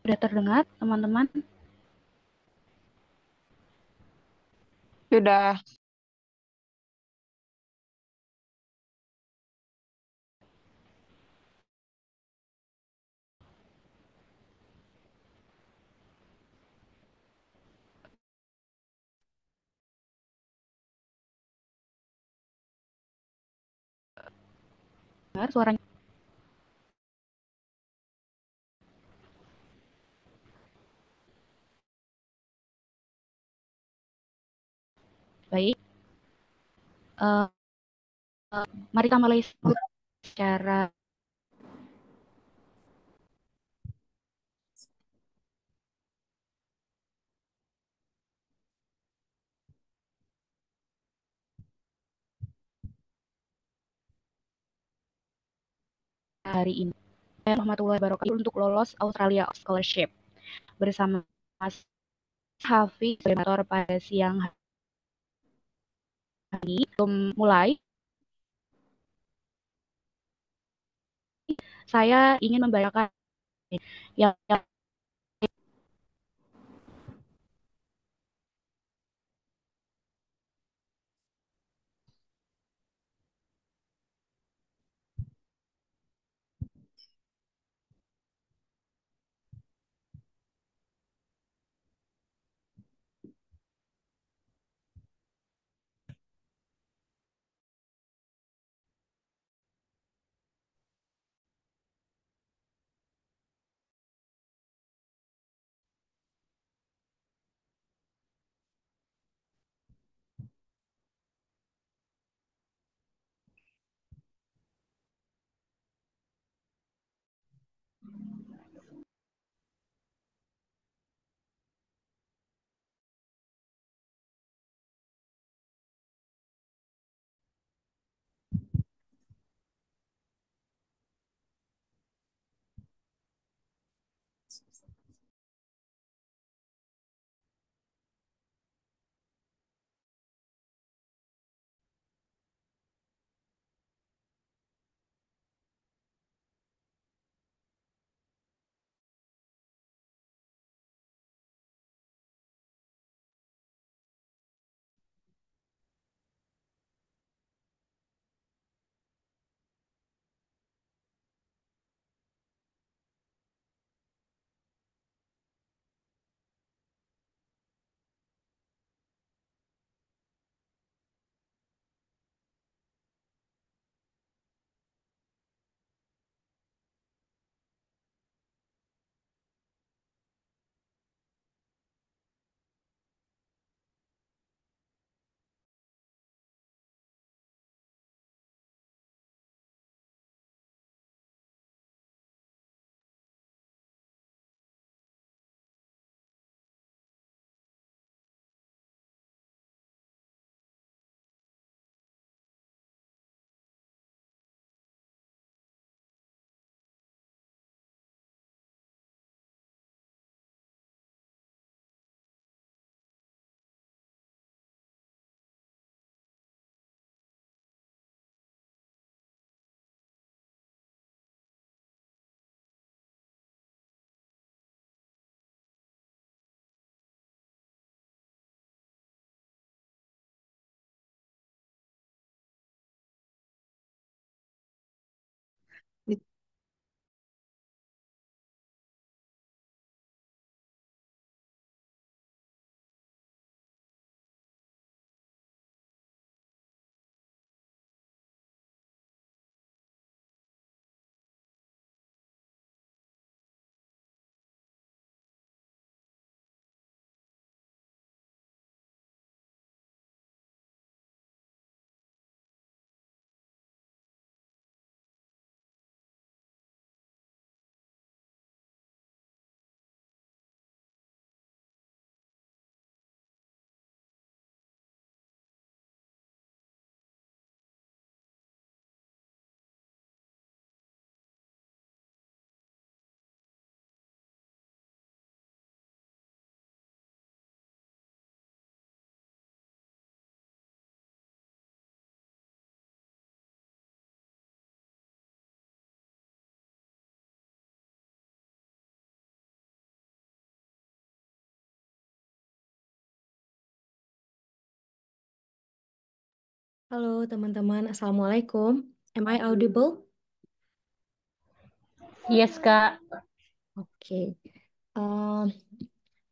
Sudah terdengar, teman-teman? Sudah. Dengar suaranya? Baik. Uh, Mari kita mulai secara hari ini. Warahmatullahi wabarakatuh untuk lolos Australia Scholarship bersama Mas Hafiz pada siang hari. Sebelum mulai, saya ingin membacakan yang Halo teman-teman, Assalamualaikum. Am I audible? Yes, Kak. Okay. Um,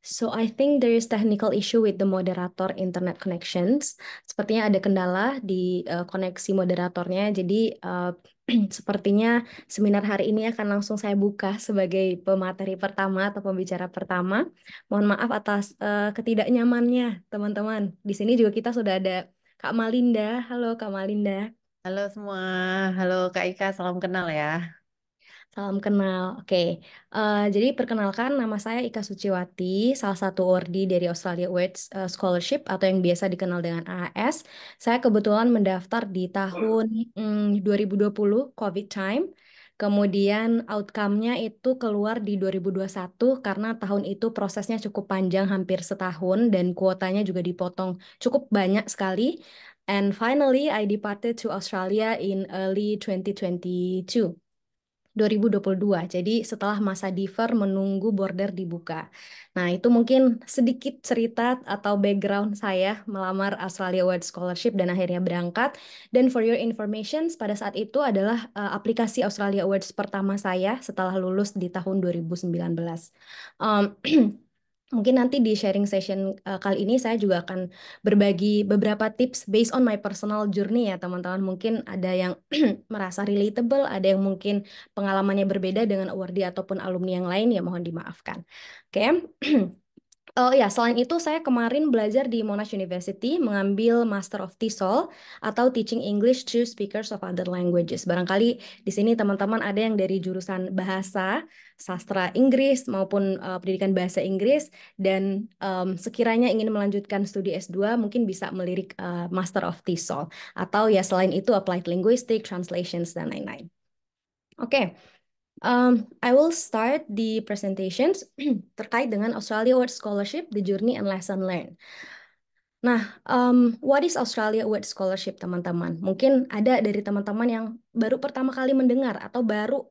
so I think there is technical issue with the moderator internet connections. Sepertinya ada kendala di koneksi moderatornya. Jadi sepertinya seminar hari ini akan langsung saya buka sebagai pemateri pertama atau pembicara pertama. Mohon maaf atas ketidaknyamannya, teman-teman. Di sini juga kita sudah ada Kak Malinda. Halo Kak Malinda. Halo semua. Halo Kak Ika, salam kenal ya. Salam kenal. Oke, jadi perkenalkan nama saya Ika Suciwati, salah satu awardee dari Australia Awards Scholarship atau yang biasa dikenal dengan AAS. Saya kebetulan mendaftar di tahun 2020 COVID time. Kemudian outcome-nya itu keluar di 2021 karena tahun itu prosesnya cukup panjang, hampir setahun, dan kuotanya juga dipotong cukup banyak sekali. And finally, I departed to Australia in early 2022. 2022. Jadi setelah masa defer menunggu border dibuka. Nah, itu mungkin sedikit cerita atau background saya melamar Australia Award Scholarship dan akhirnya berangkat. Dan for your information, pada saat itu adalah aplikasi Australia Awards pertama saya setelah lulus di tahun 2019. Um, Mungkin nanti di sharing session kali ini saya juga akan berbagi beberapa tips based on my personal journey ya teman-teman. Mungkin ada yang merasa relatable, ada yang mungkin pengalamannya berbeda dengan awardee ataupun alumni yang lain, ya mohon dimaafkan. Oke. Oh ya, selain itu saya kemarin belajar di Monash University mengambil Master of TESOL atau Teaching English to Speakers of Other Languages. Barangkali di sini teman-teman ada yang dari jurusan bahasa, sastra Inggris maupun pendidikan bahasa Inggris dan sekiranya ingin melanjutkan studi S2 mungkin bisa melirik Master of TESOL atau ya selain itu Applied Linguistics, Translations dan lain-lain. Oke. I will start the presentations terkait dengan Australia Award Scholarship, the journey and lesson learned. Nah, what is Australia Award Scholarship, teman-teman? Mungkin ada dari teman-teman yang baru pertama kali mendengar atau baru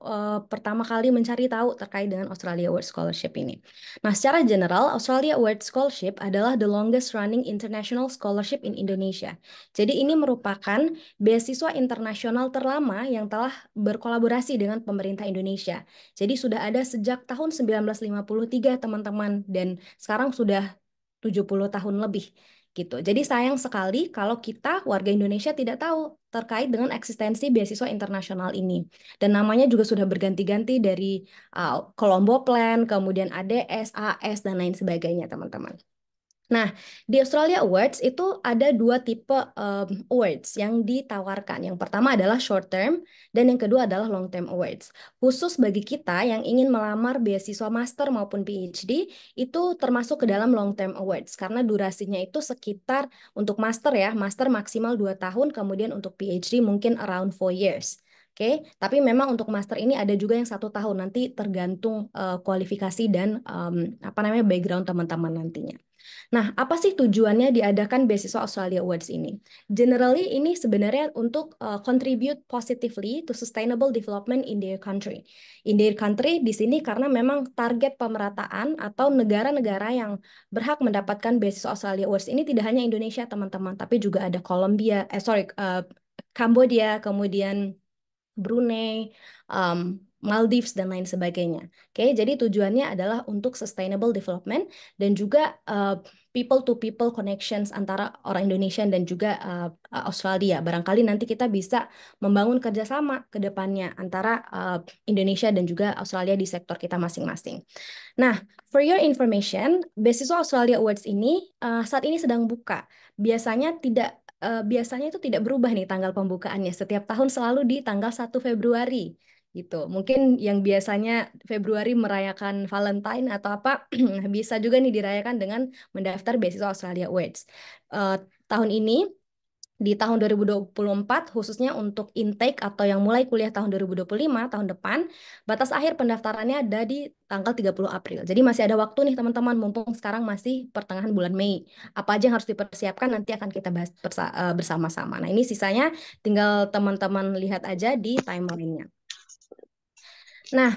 pertama kali mencari tahu terkait dengan Australia Award Scholarship ini. Nah, secara general, Australia Award Scholarship adalah the longest running international scholarship in Indonesia. Jadi ini merupakan beasiswa internasional terlama yang telah berkolaborasi dengan pemerintah Indonesia. Jadi sudah ada sejak tahun 1953, teman-teman, dan sekarang sudah 70 tahun lebih gitu. Jadi sayang sekali kalau kita warga Indonesia tidak tahu terkait dengan eksistensi beasiswa internasional ini. Dan namanya juga sudah berganti-ganti dari Colombo Plan, kemudian ADS, AS, dan lain sebagainya, teman-teman. Nah, di Australia Awards itu ada dua tipe awards yang ditawarkan. Yang pertama adalah short term dan yang kedua adalah long term awards. Khusus bagi kita yang ingin melamar beasiswa master maupun PhD itu termasuk ke dalam long term awards karena durasinya itu sekitar untuk master ya, master maksimal 2 tahun, kemudian untuk PhD mungkin around 4 years. Oke, tapi memang untuk master ini ada juga yang 1 tahun nanti tergantung kualifikasi dan apa namanya background teman-teman nantinya. Nah, apa sih tujuannya diadakan beasiswa Australia Awards ini? Generally, ini sebenarnya untuk contribute positively to sustainable development in their country. In their country di sini karena memang target pemerataan atau negara-negara yang berhak mendapatkan beasiswa Australia Awards ini tidak hanya Indonesia, teman-teman, tapi juga ada Kambodia, kemudian Brunei, Maldives, dan lain sebagainya. Oke, jadi tujuannya adalah untuk sustainable development dan juga people-to-people connections antara orang Indonesia dan juga Australia. Barangkali nanti kita bisa membangun kerjasama ke depannya antara Indonesia dan juga Australia di sektor kita masing-masing. Nah, for your information, beasiswa Australia Awards ini saat ini sedang buka. Biasanya itu tidak berubah nih tanggal pembukaannya. Setiap tahun selalu di tanggal 1 Februari gitu. Mungkin yang biasanya Februari merayakan Valentine atau apa, bisa juga nih dirayakan dengan mendaftar beasiswa Australia Awards. Eh, tahun ini di tahun 2024 khususnya untuk intake atau yang mulai kuliah tahun 2025 tahun depan, batas akhir pendaftarannya ada di tanggal 30 April. Jadi masih ada waktu nih teman-teman, mumpung sekarang masih pertengahan bulan Mei. Apa aja yang harus dipersiapkan nanti akan kita bahas bersama-sama. Nah, ini sisanya tinggal teman-teman lihat aja di timeline-nya. Nah,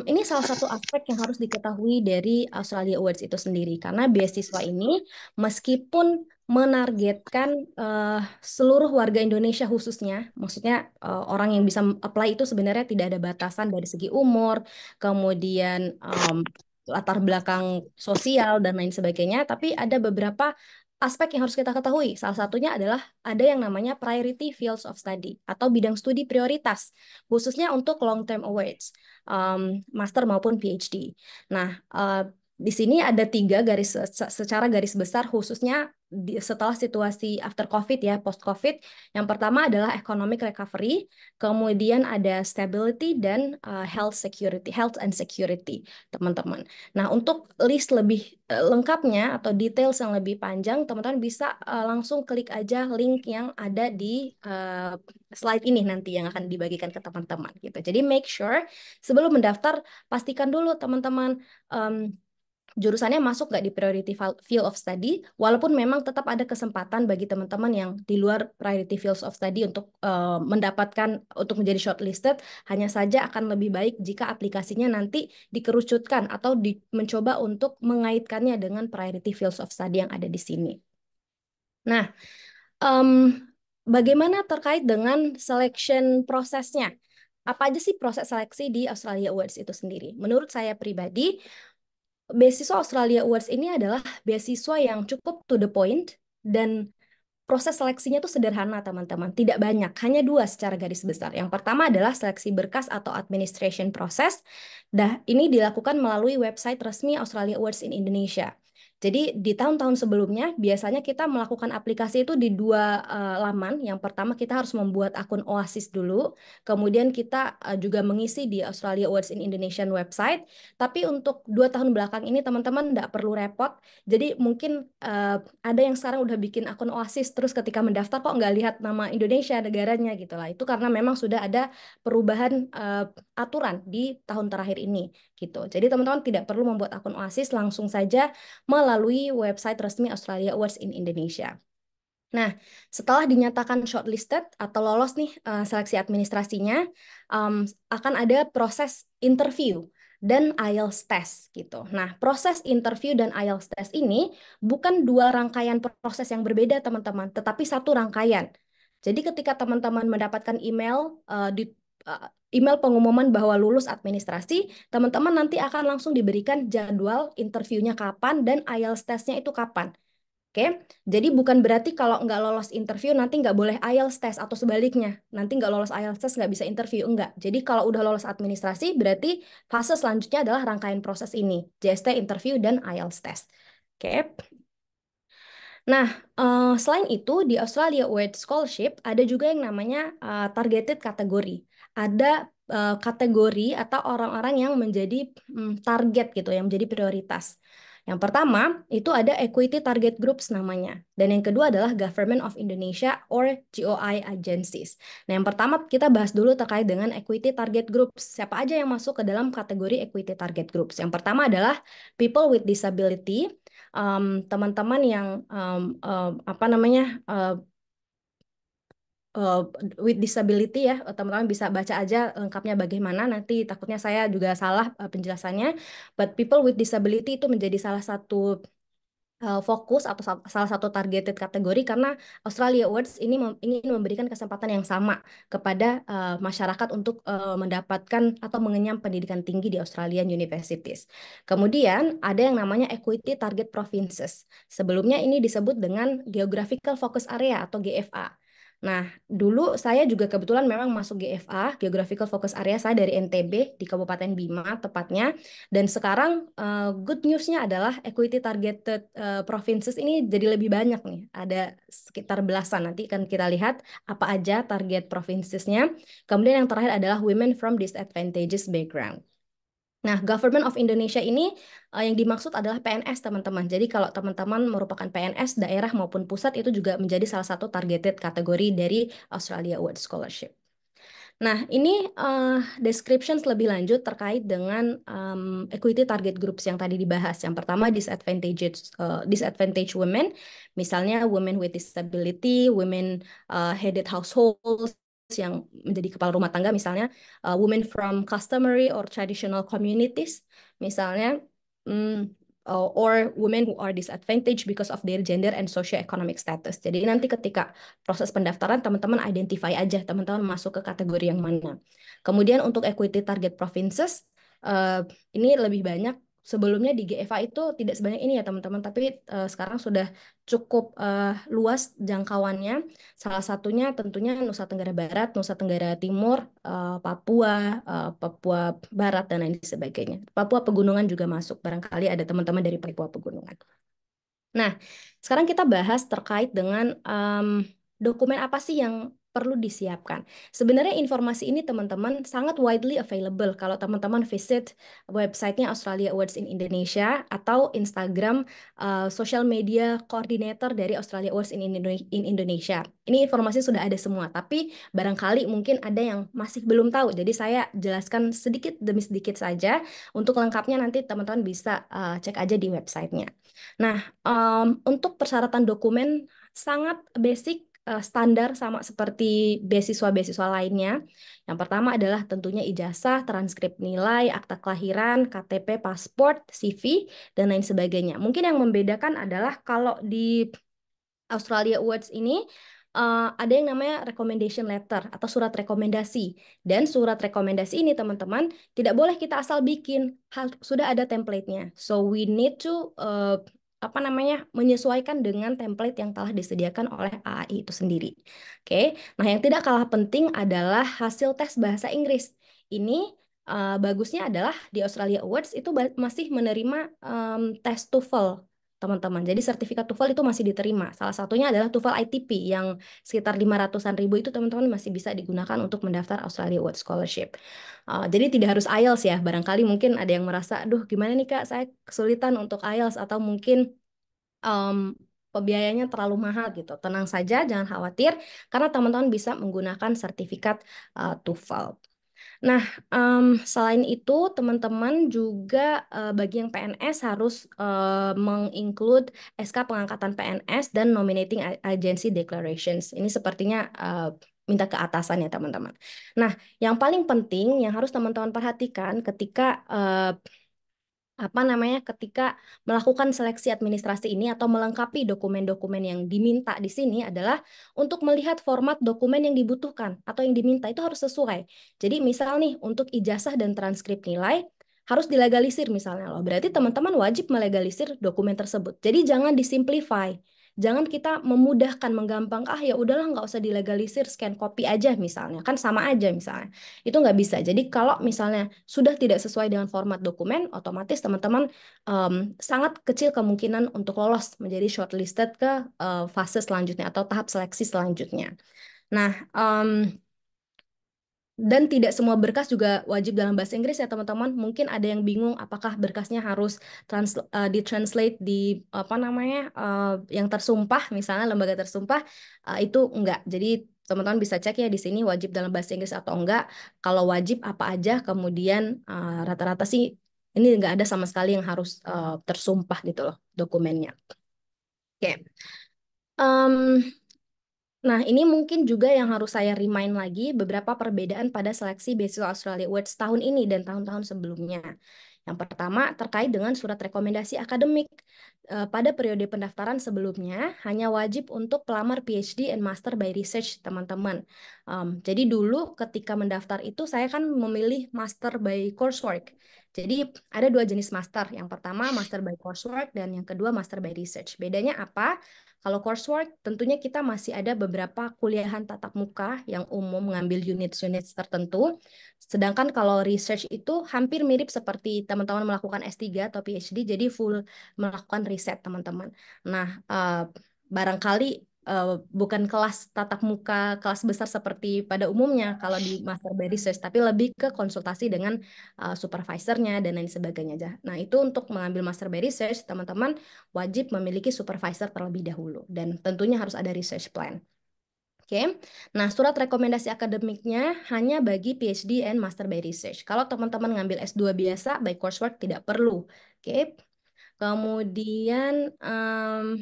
ini salah satu aspek yang harus diketahui dari Australia Awards itu sendiri, karena beasiswa ini meskipun menargetkan seluruh warga Indonesia khususnya, maksudnya orang yang bisa apply itu sebenarnya tidak ada batasan dari segi umur, kemudian latar belakang sosial dan lain sebagainya, tapi ada beberapa aspek yang harus kita ketahui. Salah satunya adalah ada yang namanya priority fields of study atau bidang studi prioritas, khususnya untuk long term awards, master maupun PhD. Nah, di sini ada tiga garis secara garis besar khususnya setelah situasi after COVID ya, post COVID. Yang pertama adalah economic recovery, kemudian ada stability dan health and security, teman-teman. Nah, untuk list lebih lengkapnya atau details yang lebih panjang, teman-teman bisa langsung klik aja link yang ada di slide ini nanti yang akan dibagikan ke teman-teman gitu. Jadi make sure sebelum mendaftar pastikan dulu teman-teman jurusannya masuk nggak di priority field of study, walaupun memang tetap ada kesempatan bagi teman-teman yang di luar priority fields of study untuk mendapatkan, untuk menjadi shortlisted, hanya saja akan lebih baik jika aplikasinya nanti dikerucutkan atau mencoba untuk mengaitkannya dengan priority fields of study yang ada di sini. Nah, bagaimana terkait dengan selection prosesnya? Apa aja sih proses seleksi di Australia Awards itu sendiri? Menurut saya pribadi, beasiswa Australia Awards ini adalah beasiswa yang cukup to the point dan proses seleksinya itu sederhana, teman-teman. Tidak banyak, hanya dua secara garis besar. Yang pertama adalah seleksi berkas atau administration process. Ini dilakukan melalui website resmi Australia Awards in Indonesia. Jadi di tahun-tahun sebelumnya biasanya kita melakukan aplikasi itu di dua laman. Yang pertama kita harus membuat akun Oasis dulu, kemudian kita juga mengisi di Australia Awards in Indonesian website. Tapi untuk 2 tahun belakang ini teman-teman nggak perlu repot. Jadi mungkin ada yang sekarang udah bikin akun Oasis, terus ketika mendaftar kok nggak lihat nama Indonesia negaranya gitu lah. Itu karena memang sudah ada perubahan aturan di tahun terakhir ini gitu. Jadi teman-teman tidak perlu membuat akun Oasis, langsung saja melalui website resmi Australia Awards in Indonesia. Nah, setelah dinyatakan shortlisted atau lolos nih seleksi administrasinya, akan ada proses interview dan IELTS test gitu. Nah, proses interview dan IELTS test ini bukan dua rangkaian proses yang berbeda, teman-teman, tetapi satu rangkaian. Jadi ketika teman-teman mendapatkan email email pengumuman bahwa lulus administrasi, teman-teman nanti akan langsung diberikan jadwal interviewnya kapan dan IELTS testnya itu kapan. Oke, jadi bukan berarti kalau nggak lolos interview nanti nggak boleh IELTS test atau sebaliknya. Nanti nggak lolos IELTS test nggak bisa interview, enggak. Jadi kalau udah lolos administrasi berarti fase selanjutnya adalah rangkaian proses ini, JST interview dan IELTS test. Oke. Nah, selain itu di Australia Award Scholarship ada juga yang namanya targeted kategori. Ada kategori atau orang-orang yang menjadi target gitu, yang menjadi prioritas. Yang pertama itu ada Equity Target Groups namanya. Dan yang kedua adalah Government of Indonesia or GOI Agencies. Nah, yang pertama kita bahas dulu terkait dengan Equity Target Groups. Siapa aja yang masuk ke dalam kategori Equity Target Groups? Yang pertama adalah people with disability, teman-teman yang apa namanya with disability ya, teman-teman bisa baca aja lengkapnya bagaimana, nanti takutnya saya juga salah penjelasannya. But people with disability itu menjadi salah satu fokus atau salah satu targeted kategori karena Australia Awards ini ingin memberikan kesempatan yang sama kepada masyarakat untuk mendapatkan atau mengenyam pendidikan tinggi di Australian Universities. Kemudian ada yang namanya Equity Target Provinces. Sebelumnya ini disebut dengan Geographical Focus Area atau GFA. Nah, dulu saya juga kebetulan memang masuk GFA, Geographical Focus Area, saya dari NTB di Kabupaten Bima tepatnya. Dan sekarang good news-nya adalah equity targeted provinces ini jadi lebih banyak nih. Ada sekitar belasan, nanti kan kita lihat apa aja target provinces-nya. Kemudian yang terakhir adalah women from disadvantaged background. Nah, Government of Indonesia ini yang dimaksud adalah PNS, teman-teman. Jadi kalau teman-teman merupakan PNS daerah maupun pusat itu juga menjadi salah satu targeted kategori dari Australia Award Scholarship. Nah, ini descriptions lebih lanjut terkait dengan equity target groups yang tadi dibahas. Yang pertama, disadvantaged women, misalnya women with disability, women headed households yang menjadi kepala rumah tangga, misalnya women from customary or traditional communities, misalnya or women who are disadvantaged because of their gender and socio-economic status. Jadi nanti ketika proses pendaftaran teman-teman identify aja teman-teman masuk ke kategori yang mana. Kemudian untuk equity target provinces ini lebih banyak. Sebelumnya di GFA itu tidak sebanyak ini ya teman-teman, tapi sekarang sudah cukup luas jangkauannya. Salah satunya tentunya Nusa Tenggara Barat, Nusa Tenggara Timur, Papua, Papua Barat, dan lain sebagainya. Papua Pegunungan juga masuk, barangkali ada teman-teman dari Papua Pegunungan. Nah, sekarang kita bahas terkait dengan dokumen apa sih yang perlu disiapkan. Sebenarnya informasi ini teman-teman sangat widely available kalau teman-teman visit websitenya Australia Awards in Indonesia atau Instagram social media coordinator dari Australia Awards in Indonesia. Ini informasi sudah ada semua, tapi barangkali mungkin ada yang masih belum tahu. Jadi saya jelaskan sedikit demi sedikit saja. Untuk lengkapnya nanti teman-teman bisa cek aja di websitenya. Nah, untuk persyaratan dokumen sangat basic, standar sama seperti beasiswa-beasiswa lainnya. Yang pertama adalah tentunya ijazah, transkrip nilai, akta kelahiran, KTP, paspor, CV, dan lain sebagainya. Mungkin yang membedakan adalah kalau di Australia Awards ini ada yang namanya recommendation letter atau surat rekomendasi. Dan surat rekomendasi ini teman-teman tidak boleh kita asal bikin, sudah ada template-nya. So we need to menyesuaikan dengan template yang telah disediakan oleh AAI itu sendiri. Oke. Nah, yang tidak kalah penting adalah hasil tes bahasa Inggris. Ini bagusnya adalah di Australia Awards itu masih menerima tes TOEFL teman-teman. Jadi sertifikat TOEFL itu masih diterima. Salah satunya adalah TOEFL ITP yang sekitar 500-an ribu itu teman-teman masih bisa digunakan untuk mendaftar Australia Awards Scholarship. Jadi tidak harus IELTS ya. Barangkali mungkin ada yang merasa, aduh gimana nih Kak, saya kesulitan untuk IELTS atau mungkin pembiayanya terlalu mahal gitu. Tenang saja, jangan khawatir karena teman-teman bisa menggunakan sertifikat TOEFL. Nah, selain itu teman-teman juga bagi yang PNS harus menginclude SK pengangkatan PNS dan nominating agency declarations. Ini sepertinya minta ke atasan ya teman-teman. Nah, yang paling penting yang harus teman-teman perhatikan ketika ketika melakukan seleksi administrasi ini atau melengkapi dokumen-dokumen yang diminta di sini adalah untuk melihat format dokumen yang dibutuhkan atau yang diminta itu harus sesuai. Jadi misal nih untuk ijazah dan transkrip nilai harus dilegalisir misalnya loh. Berarti teman-teman wajib melegalisir dokumen tersebut. Jadi jangan disimplify. Jangan kita memudahkan, menggampang, ya udahlah nggak usah dilegalisir, scan copy aja misalnya. Kan sama aja misalnya. Itu nggak bisa. Jadi kalau misalnya sudah tidak sesuai dengan format dokumen, otomatis teman-teman sangat kecil kemungkinan untuk lolos menjadi shortlisted ke fase selanjutnya atau tahap seleksi selanjutnya. Nah, dan tidak semua berkas juga wajib dalam bahasa Inggris ya teman-teman. Mungkin ada yang bingung apakah berkasnya harus ditranslate di yang tersumpah, misalnya lembaga tersumpah, itu enggak. Jadi teman-teman bisa cek ya di sini wajib dalam bahasa Inggris atau enggak. Kalau wajib apa aja, kemudian rata-rata sih ini enggak ada sama sekali yang harus tersumpah gitu loh dokumennya. Oke. Nah, ini mungkin juga yang harus saya remind lagi beberapa perbedaan pada seleksi beasiswa Australia Awards tahun ini dan tahun-tahun sebelumnya. Yang pertama, terkait dengan surat rekomendasi akademik. Pada periode pendaftaran sebelumnya, hanya wajib untuk pelamar PhD and Master by Research, teman-teman. Jadi dulu ketika mendaftar itu, saya kan memilih Master by Coursework. Jadi ada dua jenis master. Yang pertama, Master by Coursework, dan yang kedua, Master by Research. Bedanya apa? Kalau coursework, tentunya kita masih ada beberapa kuliahan tatap muka yang umum mengambil unit-unit tertentu. Sedangkan kalau research itu hampir mirip seperti teman-teman melakukan S3 atau PhD, jadi full melakukan riset teman-teman. Nah, barangkali bukan kelas tatap muka, kelas besar seperti pada umumnya kalau di Master by Research, tapi lebih ke konsultasi dengan supervisornya dan lain sebagainya aja. Nah, itu untuk mengambil Master by Research, teman-teman wajib memiliki supervisor terlebih dahulu dan tentunya harus ada research plan. Oke. Nah, surat rekomendasi akademiknya hanya bagi PhD and Master by Research. Kalau teman-teman ngambil S2 biasa by coursework tidak perlu. Oke. Kemudian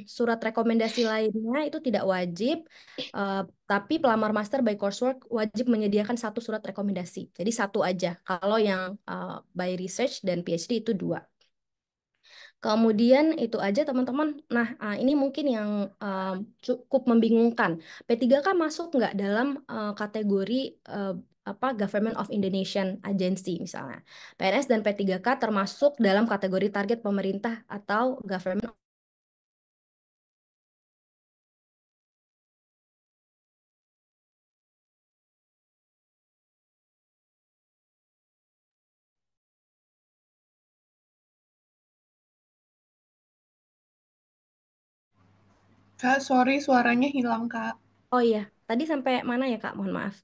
surat rekomendasi lainnya itu tidak wajib, tapi pelamar master by coursework wajib menyediakan satu surat rekomendasi. Jadi satu aja. Kalau yang by research dan PhD itu dua. Kemudian itu aja teman-teman. Nah, ini mungkin yang cukup membingungkan. P3K masuk nggak dalam kategori eh, apa Government of Indonesian Agency misalnya. PNS dan P3K termasuk dalam kategori target pemerintah atau government. Kak, sorry suaranya hilang, Kak. Oh iya, tadi sampai mana ya Kak? Mohon maaf.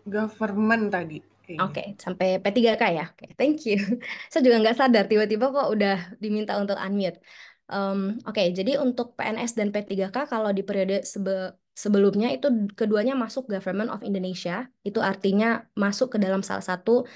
Government tadi, kayaknya. Oke, sampai P3K ya. Oke, thank you. Saya juga nggak sadar tiba-tiba kok udah diminta untuk unmute. Oke, jadi untuk PNS dan P3K kalau di periode sebelumnya itu keduanya masuk Government of Indonesia. Itu artinya masuk ke dalam salah satu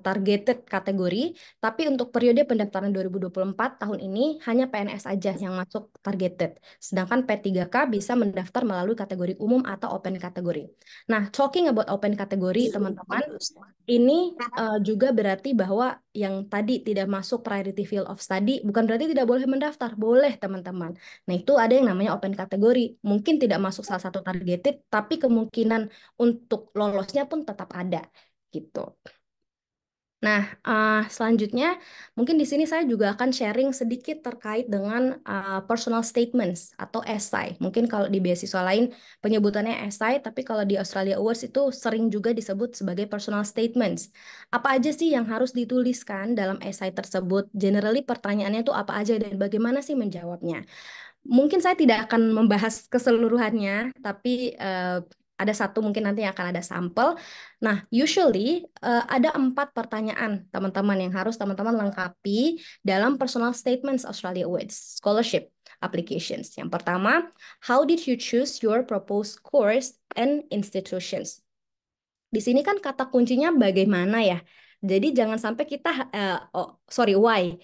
targeted kategori. Tapi untuk periode pendaftaran 2024 tahun ini hanya PNS aja yang masuk targeted. Sedangkan P3K bisa mendaftar melalui kategori umum atau open kategori. Nah, talking about open kategori, teman-teman, ini juga berarti bahwa yang tadi tidak masuk priority field of study bukan berarti tidak boleh mendaftar, boleh teman-teman. Nah, itu ada yang namanya open kategori. Mungkin tidak masuk salah satu targeted, tapi kemungkinan untuk lolosnya pun tetap ada gitu. Nah, selanjutnya mungkin di sini saya juga akan sharing sedikit terkait dengan personal statements atau essay. Mungkin kalau di beasiswa lain penyebutannya essay, tapi kalau di Australia Awards itu sering juga disebut sebagai personal statements. Apa aja sih yang harus dituliskan dalam essay tersebut? Generally pertanyaannya itu apa aja dan bagaimana sih menjawabnya? Mungkin saya tidak akan membahas keseluruhannya, tapi ada satu mungkin nanti akan ada sampel. Nah, usually ada 4 pertanyaan teman-teman yang harus teman-teman lengkapi dalam personal statements Australia Awards scholarship applications. Yang pertama, how did you choose your proposed course and institutions? Di sini kan kata kuncinya bagaimana ya. Jadi jangan sampai kita why,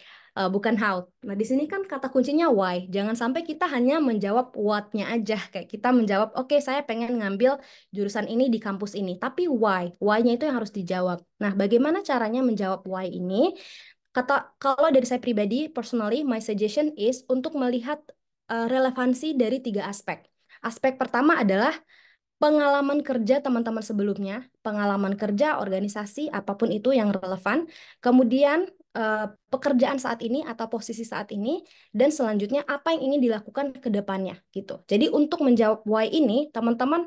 bukan how. Nah, di sini kan kata kuncinya why. Jangan sampai kita hanya menjawab what-nya aja. Kayak kita menjawab, oke, saya pengen ngambil jurusan ini di kampus ini. Tapi why? Why-nya itu yang harus dijawab. Nah, bagaimana caranya menjawab why ini? Kalau dari saya pribadi, personally, my suggestion is untuk melihat relevansi dari 3 aspek. Aspek pertama adalah pengalaman kerja teman-teman sebelumnya, pengalaman kerja, organisasi, apapun itu yang relevan, kemudian pekerjaan saat ini atau posisi saat ini, dan selanjutnya apa yang ingin dilakukan ke depannya gitu. Jadi untuk menjawab why ini, teman-teman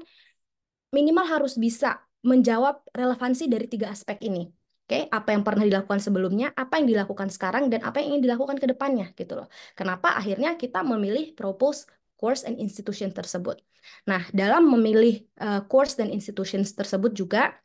minimal harus bisa menjawab relevansi dari 3 aspek ini. Oke, apa yang pernah dilakukan sebelumnya, apa yang dilakukan sekarang, dan apa yang ingin dilakukan ke depannya gitu loh. Kenapa akhirnya kita memilih propose course and institution tersebut. Nah, dalam memilih course dan institutions tersebut juga,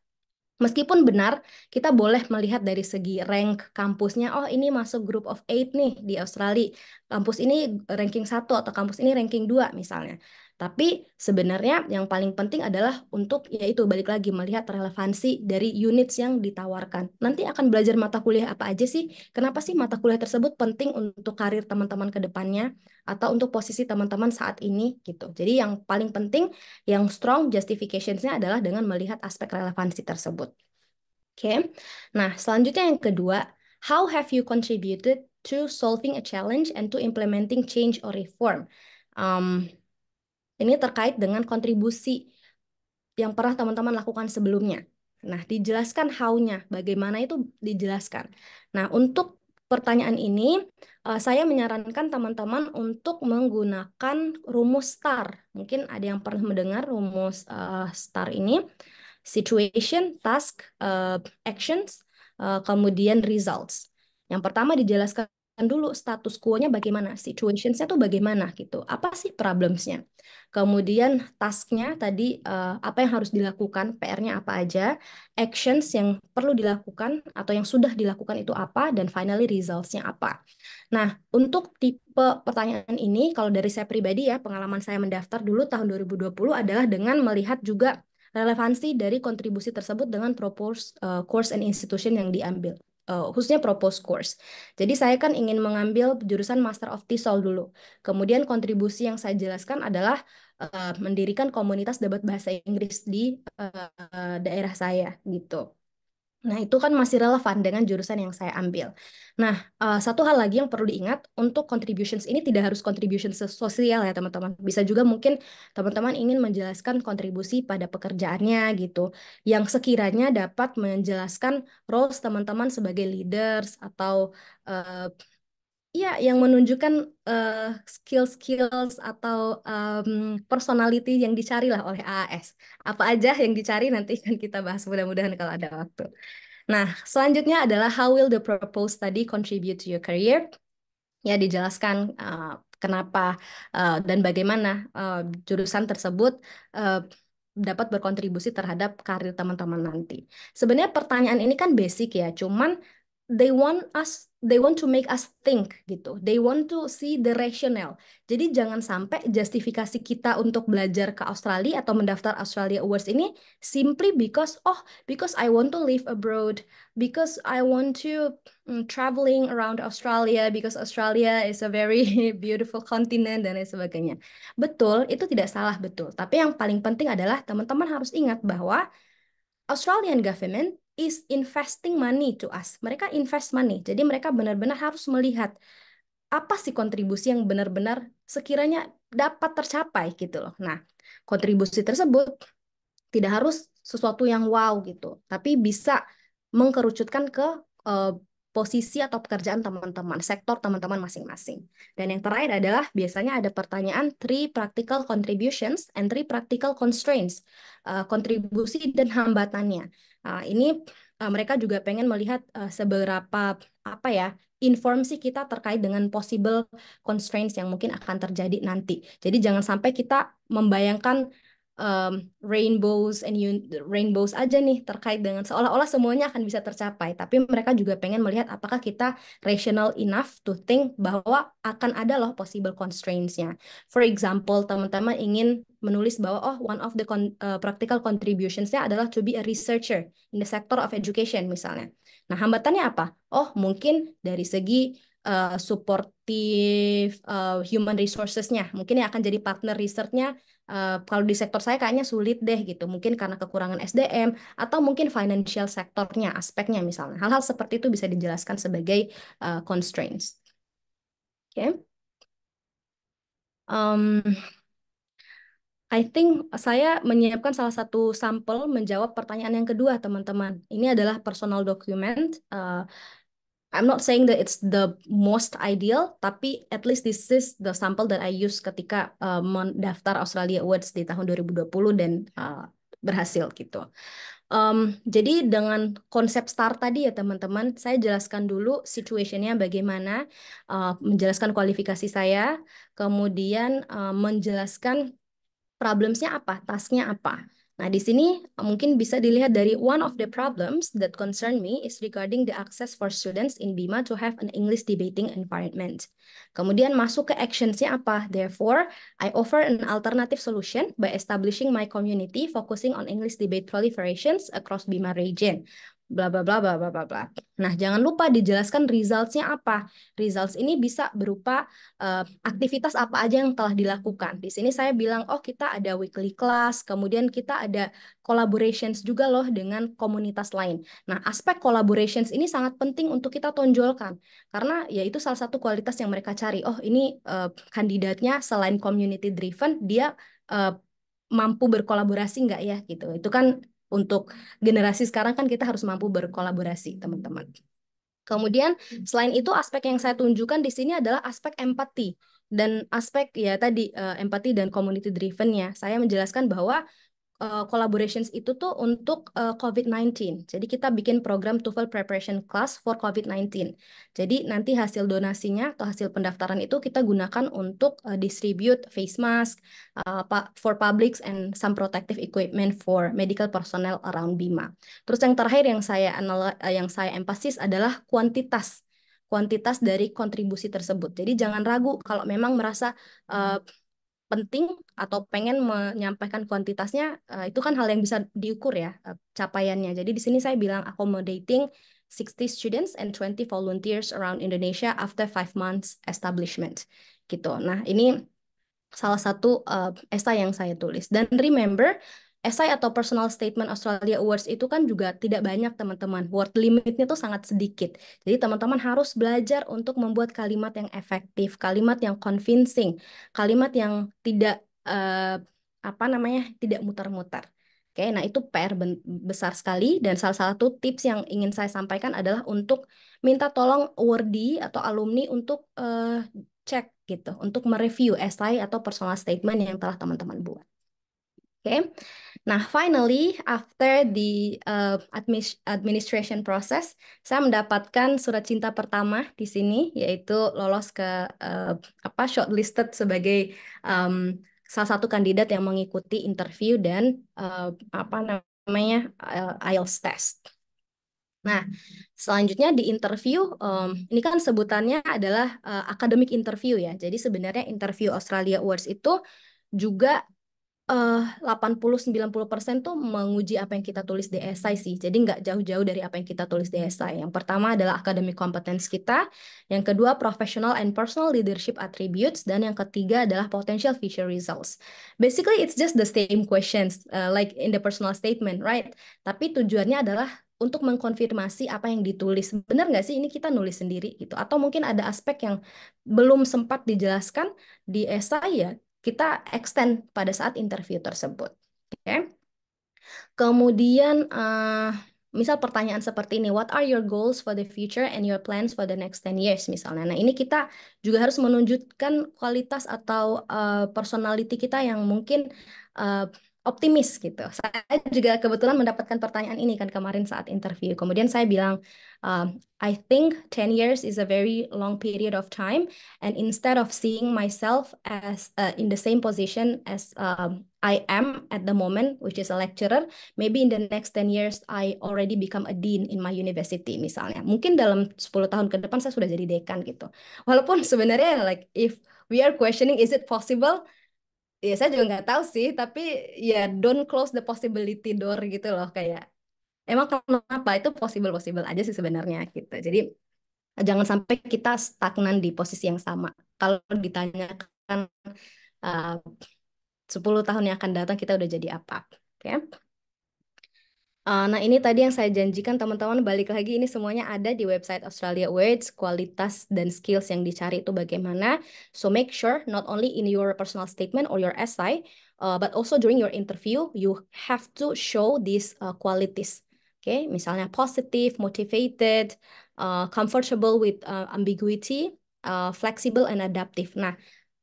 meskipun benar, kita boleh melihat dari segi rank kampusnya, oh ini masuk group of 8 nih di Australia, kampus ini ranking 1 atau kampus ini ranking 2 misalnya. Tapi sebenarnya yang paling penting adalah untuk yaitu balik lagi melihat relevansi dari units yang ditawarkan. Nanti akan belajar mata kuliah apa aja sih? Kenapa sih mata kuliah tersebut penting untuk karir teman-teman ke depannya atau untuk posisi teman-teman saat ini gitu. Jadi yang paling penting, yang strong justification-nya adalah dengan melihat aspek relevansi tersebut. Oke. Nah, selanjutnya yang kedua, how have you contributed to solving a challenge and to implementing change or reform? Ini terkait dengan kontribusi yang pernah teman-teman lakukan sebelumnya. Nah, dijelaskan how-nya, bagaimana itu dijelaskan. Nah, untuk pertanyaan ini, saya menyarankan teman-teman untuk menggunakan rumus STAR. Mungkin ada yang pernah mendengar rumus STAR ini. Situation, task, actions, kemudian results. Yang pertama dijelaskan dulu status quo-nya bagaimana, situationsnya tuh bagaimana gitu, apa sih problems-nya. Kemudian task-nya tadi apa yang harus dilakukan, PR-nya apa aja, actions yang perlu dilakukan atau yang sudah dilakukan itu apa, dan finally results-nya apa. Nah, untuk tipe pertanyaan ini, kalau dari saya pribadi ya, pengalaman saya mendaftar dulu tahun 2020 adalah dengan melihat juga relevansi dari kontribusi tersebut dengan proposed course and institution yang diambil. Khususnya proposed course. Jadi saya kan ingin mengambil jurusan Master of TESOL dulu. Kemudian kontribusi yang saya jelaskan adalah mendirikan komunitas debat bahasa Inggris di daerah saya gitu. Nah, itu kan masih relevan dengan jurusan yang saya ambil. Nah, satu hal lagi yang perlu diingat, untuk contributions ini tidak harus contributions sosial ya, teman-teman. Bisa juga mungkin teman-teman ingin menjelaskan kontribusi pada pekerjaannya gitu, yang sekiranya dapat menjelaskan roles teman-teman sebagai leaders atau eh, ya, yang menunjukkan skills-skills atau personality yang dicari lah oleh AAS. Apa aja yang dicari nanti kan kita bahas mudah-mudahan kalau ada waktu. Nah, selanjutnya adalah how will the proposed study contribute to your career? Ya, dijelaskan kenapa dan bagaimana jurusan tersebut uh, dapat berkontribusi terhadap karir teman-teman nanti. Sebenarnya pertanyaan ini kan basic ya, cuman they want to make us think gitu. They want to see the rationale. Jadi jangan sampai justifikasi kita untuk belajar ke Australia atau mendaftar Australia Awards ini simply because I want to live abroad, because I want to traveling around Australia, because Australia is a very beautiful continent dan lain sebagainya. Betul, itu tidak salah, betul. Tapi yang paling penting adalah teman-teman harus ingat bahwa Australian government is investing money to us. Mereka invest money. Jadi mereka benar-benar harus melihat apa sih kontribusi yang benar-benar sekiranya dapat tercapai gitu loh. Nah, kontribusi tersebut tidak harus sesuatu yang wow gitu, tapi bisa mengkerucutkan ke eh, posisi atau pekerjaan teman-teman, sektor teman-teman masing-masing. Dan yang terakhir adalah biasanya ada pertanyaan three practical contributions and three practical constraints, kontribusi dan hambatannya. Ini mereka juga pengen melihat seberapa apa ya informasi kita terkait dengan possible constraints yang mungkin akan terjadi nanti. Jadi jangan sampai kita membayangkan rainbows aja nih terkait dengan seolah-olah semuanya akan bisa tercapai, tapi mereka juga pengen melihat apakah kita rational enough to think bahwa akan ada loh possible constraints-nya. For example, teman-teman ingin menulis bahwa one of the practical contributions-nya adalah to be a researcher in the sector of education misalnya. Nah, hambatannya apa? Mungkin dari segi supportive human resources-nya, mungkin yang akan jadi partner research-nya. Kalau di sektor saya kayaknya sulit deh gitu, mungkin karena kekurangan SDM atau mungkin financial sektornya, aspeknya misalnya. Hal-hal seperti itu bisa dijelaskan sebagai constraints. Oke. I think saya menyiapkan salah satu sampel menjawab pertanyaan yang kedua, teman-teman. Ini adalah personal document. I'm not saying that it's the most ideal, tapi at least this is the sample that I use ketika mendaftar Australia Awards di tahun 2020 dan berhasil gitu. Jadi dengan konsep STAR tadi ya teman-teman, saya jelaskan dulu situationnya bagaimana, menjelaskan kualifikasi saya, kemudian menjelaskan problemsnya apa, tasknya apa. Nah, di sini mungkin bisa dilihat dari one of the problems that concern me is regarding the access for students in BIMA to have an English debating environment. Kemudian masuk ke actions-nya apa? Therefore, I offer an alternative solution by establishing my community focusing on English debate proliferations across BIMA region. Bla bla bla bla bla bla bla. Nah, jangan lupa dijelaskan results-nya apa. Results ini bisa berupa aktivitas apa aja yang telah dilakukan. Di sini saya bilang, kita ada weekly class, kemudian kita ada collaborations juga loh dengan komunitas lain. Nah, aspek collaborations ini sangat penting untuk kita tonjolkan, karena ya itu salah satu kualitas yang mereka cari. Ini kandidatnya selain community driven, dia mampu berkolaborasi nggak ya gitu. Itu kan untuk generasi sekarang kan kita harus mampu berkolaborasi, teman-teman. Kemudian selain itu aspek yang saya tunjukkan di sini adalah aspek empati dan aspek ya tadi empati dan community driven-nya. Saya menjelaskan bahwa collaborations itu tuh untuk COVID-19. Jadi kita bikin program TOEFL preparation class for COVID-19. Jadi nanti hasil donasinya atau hasil pendaftaran itu kita gunakan untuk distribute face mask for publics and some protective equipment for medical personnel around BIMA. Terus yang terakhir yang saya emphasis adalah kuantitas dari kontribusi tersebut. Jadi jangan ragu kalau memang merasa penting atau pengen menyampaikan kuantitasnya, itu kan hal yang bisa diukur ya capaiannya. Jadi di sini saya bilang accommodating 60 students and 20 volunteers around Indonesia after 5 months establishment gitu. Nah, ini salah satu esai yang saya tulis. Dan remember, Esai atau personal statement Australia Awards itu kan juga tidak banyak teman-teman. Word limitnya tuh sangat sedikit. Jadi teman-teman harus belajar untuk membuat kalimat yang efektif, kalimat yang convincing, kalimat yang tidak apa namanya, tidak muter-muter. Oke, nah itu PR besar sekali dan salah satu tips yang ingin saya sampaikan adalah untuk minta tolong awardee atau alumni untuk cek gitu, untuk mereview esai atau personal statement yang telah teman-teman buat. Oke. Nah, finally, after the administration process, saya mendapatkan surat cinta pertama di sini, yaitu lolos ke shortlisted sebagai salah satu kandidat yang mengikuti interview dan IELTS test. Nah, selanjutnya di interview, ini kan sebutannya adalah academic interview ya. Jadi sebenarnya interview Australia Awards itu juga 80-90% tuh menguji apa yang kita tulis di esai sih. Jadi nggak jauh-jauh dari apa yang kita tulis di esai. Yang pertama adalah academic competence kita, yang kedua professional and personal leadership attributes, dan yang ketiga adalah potential future results. Basically it's just the same questions like in the personal statement, right? Tapi tujuannya adalah untuk mengkonfirmasi apa yang ditulis. Benar nggak sih ini kita nulis sendiri gitu? Atau mungkin ada aspek yang belum sempat dijelaskan di esai ya, kita extend pada saat interview tersebut. Oke. Kemudian, misal pertanyaan seperti ini, what are your goals for the future and your plans for the next 10 years misalnya. Nah, ini kita juga harus menunjukkan kualitas atau personality kita yang mungkin optimis gitu. Saya juga kebetulan mendapatkan pertanyaan ini kan kemarin saat interview. Kemudian saya bilang, I think 10 years is a very long period of time, and instead of seeing myself as in the same position as I am at the moment, which is a lecturer, maybe in the next 10 years I already become a dean in my university misalnya. Mungkin dalam 10 tahun ke depan saya sudah jadi dekan gitu. Walaupun sebenarnya like if we are questioning is it possible, ya saya juga nggak tahu sih, tapi ya don't close the possibility door gitu loh, kayak emang kenapa itu possible aja sih sebenarnya gitu. Jadi jangan sampai kita stagnan di posisi yang sama. Kalau ditanyakan 10 tahun yang akan datang kita udah jadi apa. Oke. Nah, ini tadi yang saya janjikan teman-teman, balik lagi ini semuanya ada di website Australia Awards, kualitas dan skills yang dicari itu bagaimana. So make sure not only in your personal statement or your essay, but also during your interview, you have to show these qualities. Okay, misalnya positive, motivated, comfortable with ambiguity, flexible and adaptive. Nah,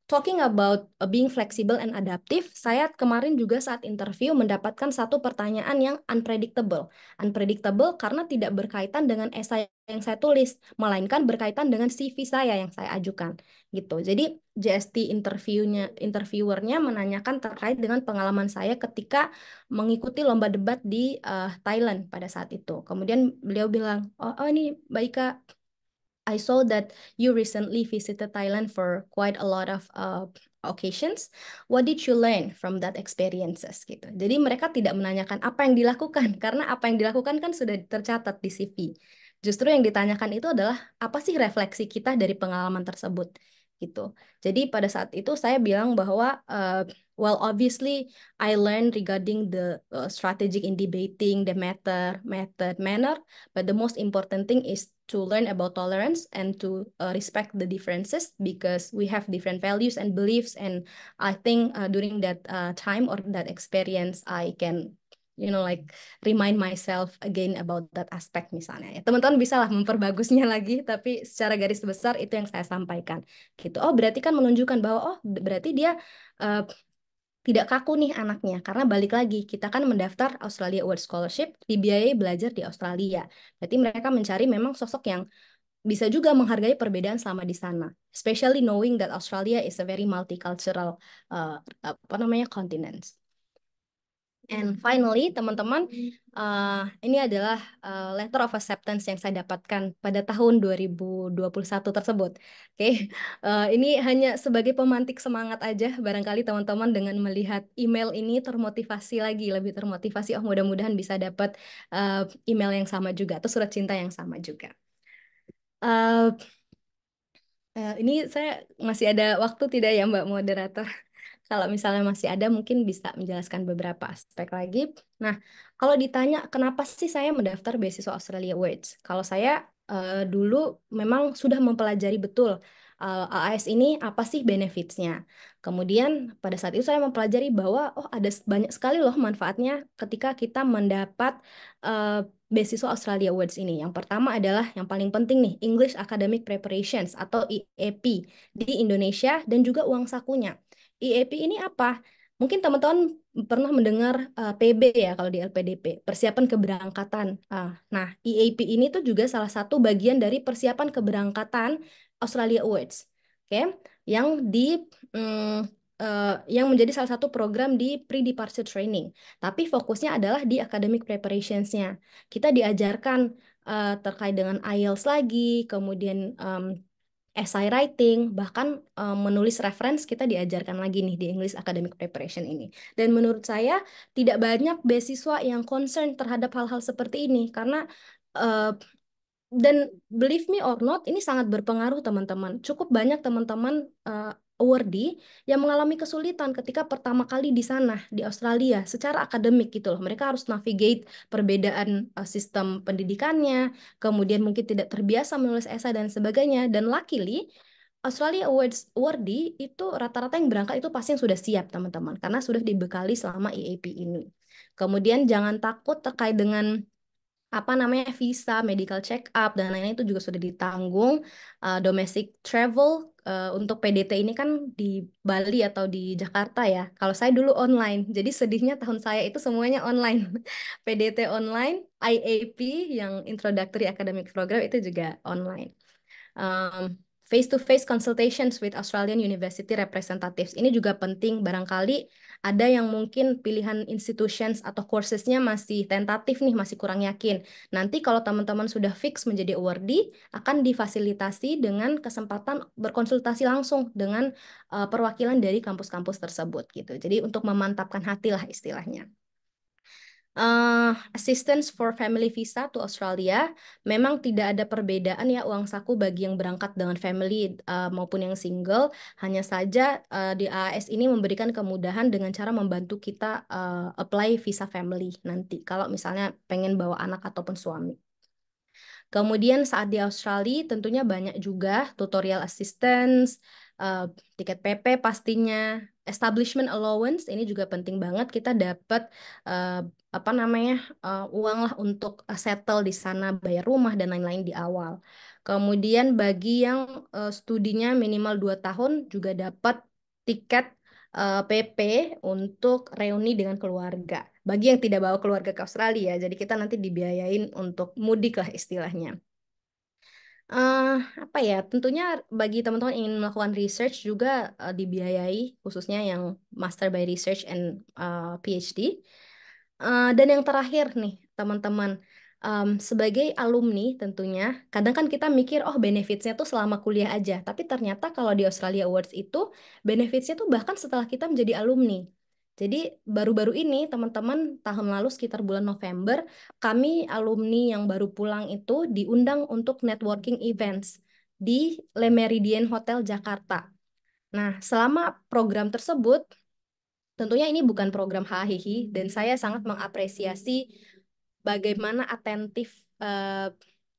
talking about being flexible and adaptive, saya kemarin juga saat interview mendapatkan satu pertanyaan yang unpredictable. Unpredictable karena tidak berkaitan dengan esai yang saya tulis, melainkan berkaitan dengan CV saya yang saya ajukan. Gitu. Jadi JST interviewernya menanyakan terkait dengan pengalaman saya ketika mengikuti lomba debat di Thailand pada saat itu. Kemudian beliau bilang, oh ini Mbak Ika, I saw that you recently visited Thailand for quite a lot of occasions. What did you learn from that experiences? Gitu. Jadi mereka tidak menanyakan apa yang dilakukan karena apa yang dilakukan kan sudah tercatat di CV. Justru yang ditanyakan itu adalah apa sih refleksi kita dari pengalaman tersebut gitu. Jadi pada saat itu saya bilang bahwa well obviously I learned regarding the strategic in debating, the method, manner, but the most important thing is to learn about tolerance and to respect the differences because we have different values and beliefs, and I think during that time or that experience I can like remind myself again about that aspect misalnya ya. Teman-teman bisa lah memperbagusnya lagi, tapi secara garis besar itu yang saya sampaikan gitu. Oh berarti kan menunjukkan bahwa oh berarti dia tidak kaku nih anaknya, karena balik lagi kita kan mendaftar Australia Award Scholarship, dibiayai belajar di Australia. Berarti mereka mencari memang sosok yang bisa juga menghargai perbedaan selama di sana. Especially knowing that Australia is a very multicultural continent. And finally, teman-teman, ini adalah letter of acceptance yang saya dapatkan pada tahun 2021 tersebut. Oke, ini hanya sebagai pemantik semangat aja. Barangkali teman-teman dengan melihat email ini termotivasi lagi, lebih termotivasi. Oh, mudah-mudahan bisa dapat email yang sama juga atau surat cinta yang sama juga. Ini saya masih ada waktu tidak ya, Mbak Moderator? Kalau misalnya masih ada, mungkin bisa menjelaskan beberapa aspek lagi. Nah, kalau ditanya kenapa sih saya mendaftar beasiswa Australia Awards? Kalau saya dulu memang sudah mempelajari betul AAS ini apa sih benefits-nya. Kemudian pada saat itu saya mempelajari bahwa ada banyak sekali loh manfaatnya ketika kita mendapat beasiswa Australia Awards ini. Yang pertama adalah yang paling penting nih, English Academic Preparations atau EAP di Indonesia dan juga uang sakunya. EAP ini apa? Mungkin teman-teman pernah mendengar PB ya kalau di LPDP, persiapan keberangkatan. Nah, EAP ini tuh juga salah satu bagian dari persiapan keberangkatan Australia Awards. Oke, yang di mm, yang menjadi salah satu program di pre-departure training. Tapi fokusnya adalah di academic preparations-nya. Kita diajarkan terkait dengan IELTS lagi, kemudian essay writing, bahkan menulis reference kita diajarkan lagi nih di English Academic Preparation ini. Dan menurut saya tidak banyak beasiswa yang concern terhadap hal-hal seperti ini karena uh, dan believe me or not, ini sangat berpengaruh teman-teman. Cukup banyak teman-teman awardee yang mengalami kesulitan ketika pertama kali di sana, di Australia, secara akademik gitu loh. Mereka harus navigate perbedaan sistem pendidikannya, kemudian mungkin tidak terbiasa menulis esai dan sebagainya. Dan luckily, Australia Awards awardee itu rata-rata yang berangkat itu pasti yang sudah siap teman-teman, karena sudah dibekali selama EAP ini. Kemudian jangan takut terkait dengan apa namanya visa, medical check up dan lain-lain itu juga sudah ditanggung. Domestic travel untuk PDT ini kan di Bali atau di Jakarta ya. Kalau saya dulu online, jadi sedihnya tahun saya itu semuanya online. PDT online, IAP yang Introductory Academic Program itu juga online. um, Face-to-face consultations with Australian University representatives. Ini juga penting, barangkali ada yang mungkin pilihan institutions atau coursesnya masih tentatif nih, masih kurang yakin. Nanti kalau teman-teman sudah fix menjadi awardee, akan difasilitasi dengan kesempatan berkonsultasi langsung dengan perwakilan dari kampus-kampus tersebut gitu. Jadi untuk memantapkan hati lah istilahnya. Assistance for family visa to Australia memang tidak ada perbedaan ya uang saku bagi yang berangkat dengan family maupun yang single. Hanya saja di AAS ini memberikan kemudahan dengan cara membantu kita apply visa family nanti kalau misalnya pengen bawa anak ataupun suami. Kemudian saat di Australia tentunya banyak juga tutorial assistance, tiket PP pastinya, establishment allowance ini juga penting banget kita dapat apa namanya uang lah untuk settle di sana, bayar rumah dan lain-lain di awal. Kemudian bagi yang studinya minimal 2 tahun juga dapat tiket PP untuk reuni dengan keluarga. Bagi yang tidak bawa keluarga ke Australia, jadi kita nanti dibiayain untuk mudik lah istilahnya. Apa ya? Tentunya bagi teman-teman ingin melakukan research juga dibiayai, khususnya yang Master by Research and PhD. Dan yang terakhir nih, teman-teman, sebagai alumni tentunya, kadang kan kita mikir, oh benefitsnya tuh selama kuliah aja. Tapi ternyata kalau di Australia Awards itu, benefitsnya tuh bahkan setelah kita menjadi alumni. Jadi baru-baru ini teman-teman tahun lalu sekitar bulan November, kami alumni yang baru pulang itu diundang untuk networking events di Le Méridien Hotel Jakarta. Nah, selama program tersebut, tentunya ini bukan program hahihi dan saya sangat mengapresiasi bagaimana atentif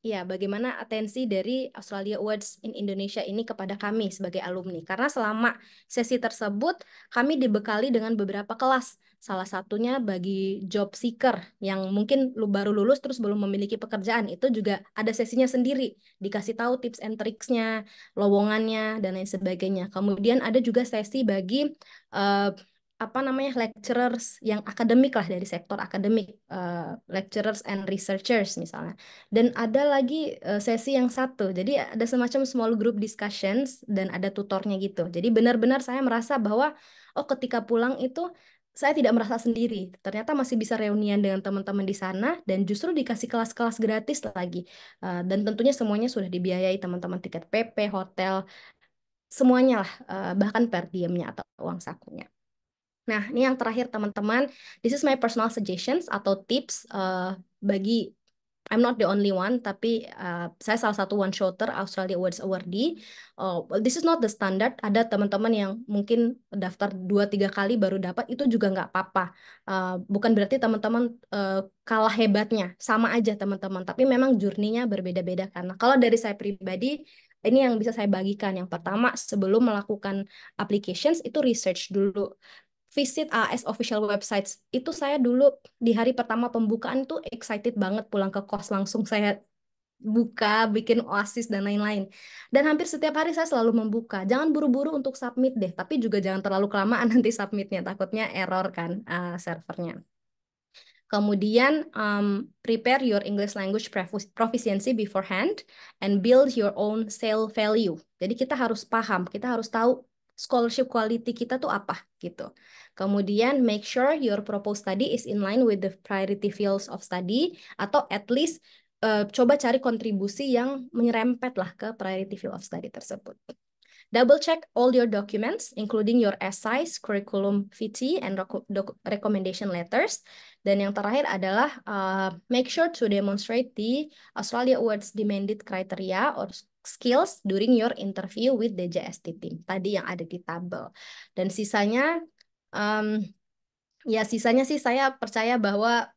bagaimana atensi dari Australia Awards in Indonesia ini kepada kami sebagai alumni. Karena selama sesi tersebut kami dibekali dengan beberapa kelas. Salah satunya bagi job seeker yang mungkin baru lulus terus belum memiliki pekerjaan. Itu juga ada sesinya sendiri. Dikasih tahu tips and tricksnya, lowongannya, dan lain sebagainya. Kemudian ada juga sesi bagi uh, apa namanya lecturers yang akademik lah dari sektor akademik, lecturers and researchers misalnya. Dan ada lagi sesi yang satu, jadi ada semacam small group discussions dan ada tutornya gitu. Jadi benar-benar saya merasa bahwa oh ketika pulang itu saya tidak merasa sendiri. Ternyata masih bisa reunian dengan teman-teman di sana dan justru dikasih kelas-kelas gratis lagi. Dan tentunya semuanya sudah dibiayai teman-teman, tiket PP, hotel, semuanya lah, bahkan per diemnya atau uang sakunya. Nah, ini yang terakhir teman-teman. This is my personal suggestions atau tips bagi I'm not the only one, tapi saya salah satu one shotter Australia Awards awardee. Well, this is not the standard. Ada teman-teman yang mungkin daftar 2-3 kali baru dapat, itu juga nggak apa-apa. Bukan berarti teman-teman kalah hebatnya, sama aja teman-teman. Tapi memang journey-nya berbeda-beda. Karena kalau dari saya pribadi, ini yang bisa saya bagikan. Yang pertama, sebelum melakukan applications, itu research dulu. Visit AS official websites. Itu saya dulu di hari pertama pembukaan tuh excited banget, pulang ke kos langsung saya buka, bikin Oasis dan lain-lain. Dan hampir setiap hari saya selalu membuka. Jangan buru-buru untuk submit deh, tapi juga jangan terlalu kelamaan nanti submitnya, takutnya error kan servernya. Kemudian, prepare your English language proficiency beforehand and build your own sale value. Jadi kita harus paham, kita harus tahu scholarship quality kita tuh apa gitu. Kemudian, make sure your proposed study is in line with the priority fields of study, atau at least coba cari kontribusi yang menyerempet lah ke priority field of study tersebut. Double check all your documents, including your essays, curriculum vitae, and recommendation letters. Dan yang terakhir adalah make sure to demonstrate the Australia Awards demanded criteria or skills during your interview with the JST team. Tadi yang ada di tabel. Dan sisanya, ya sisanya sih saya percaya bahwa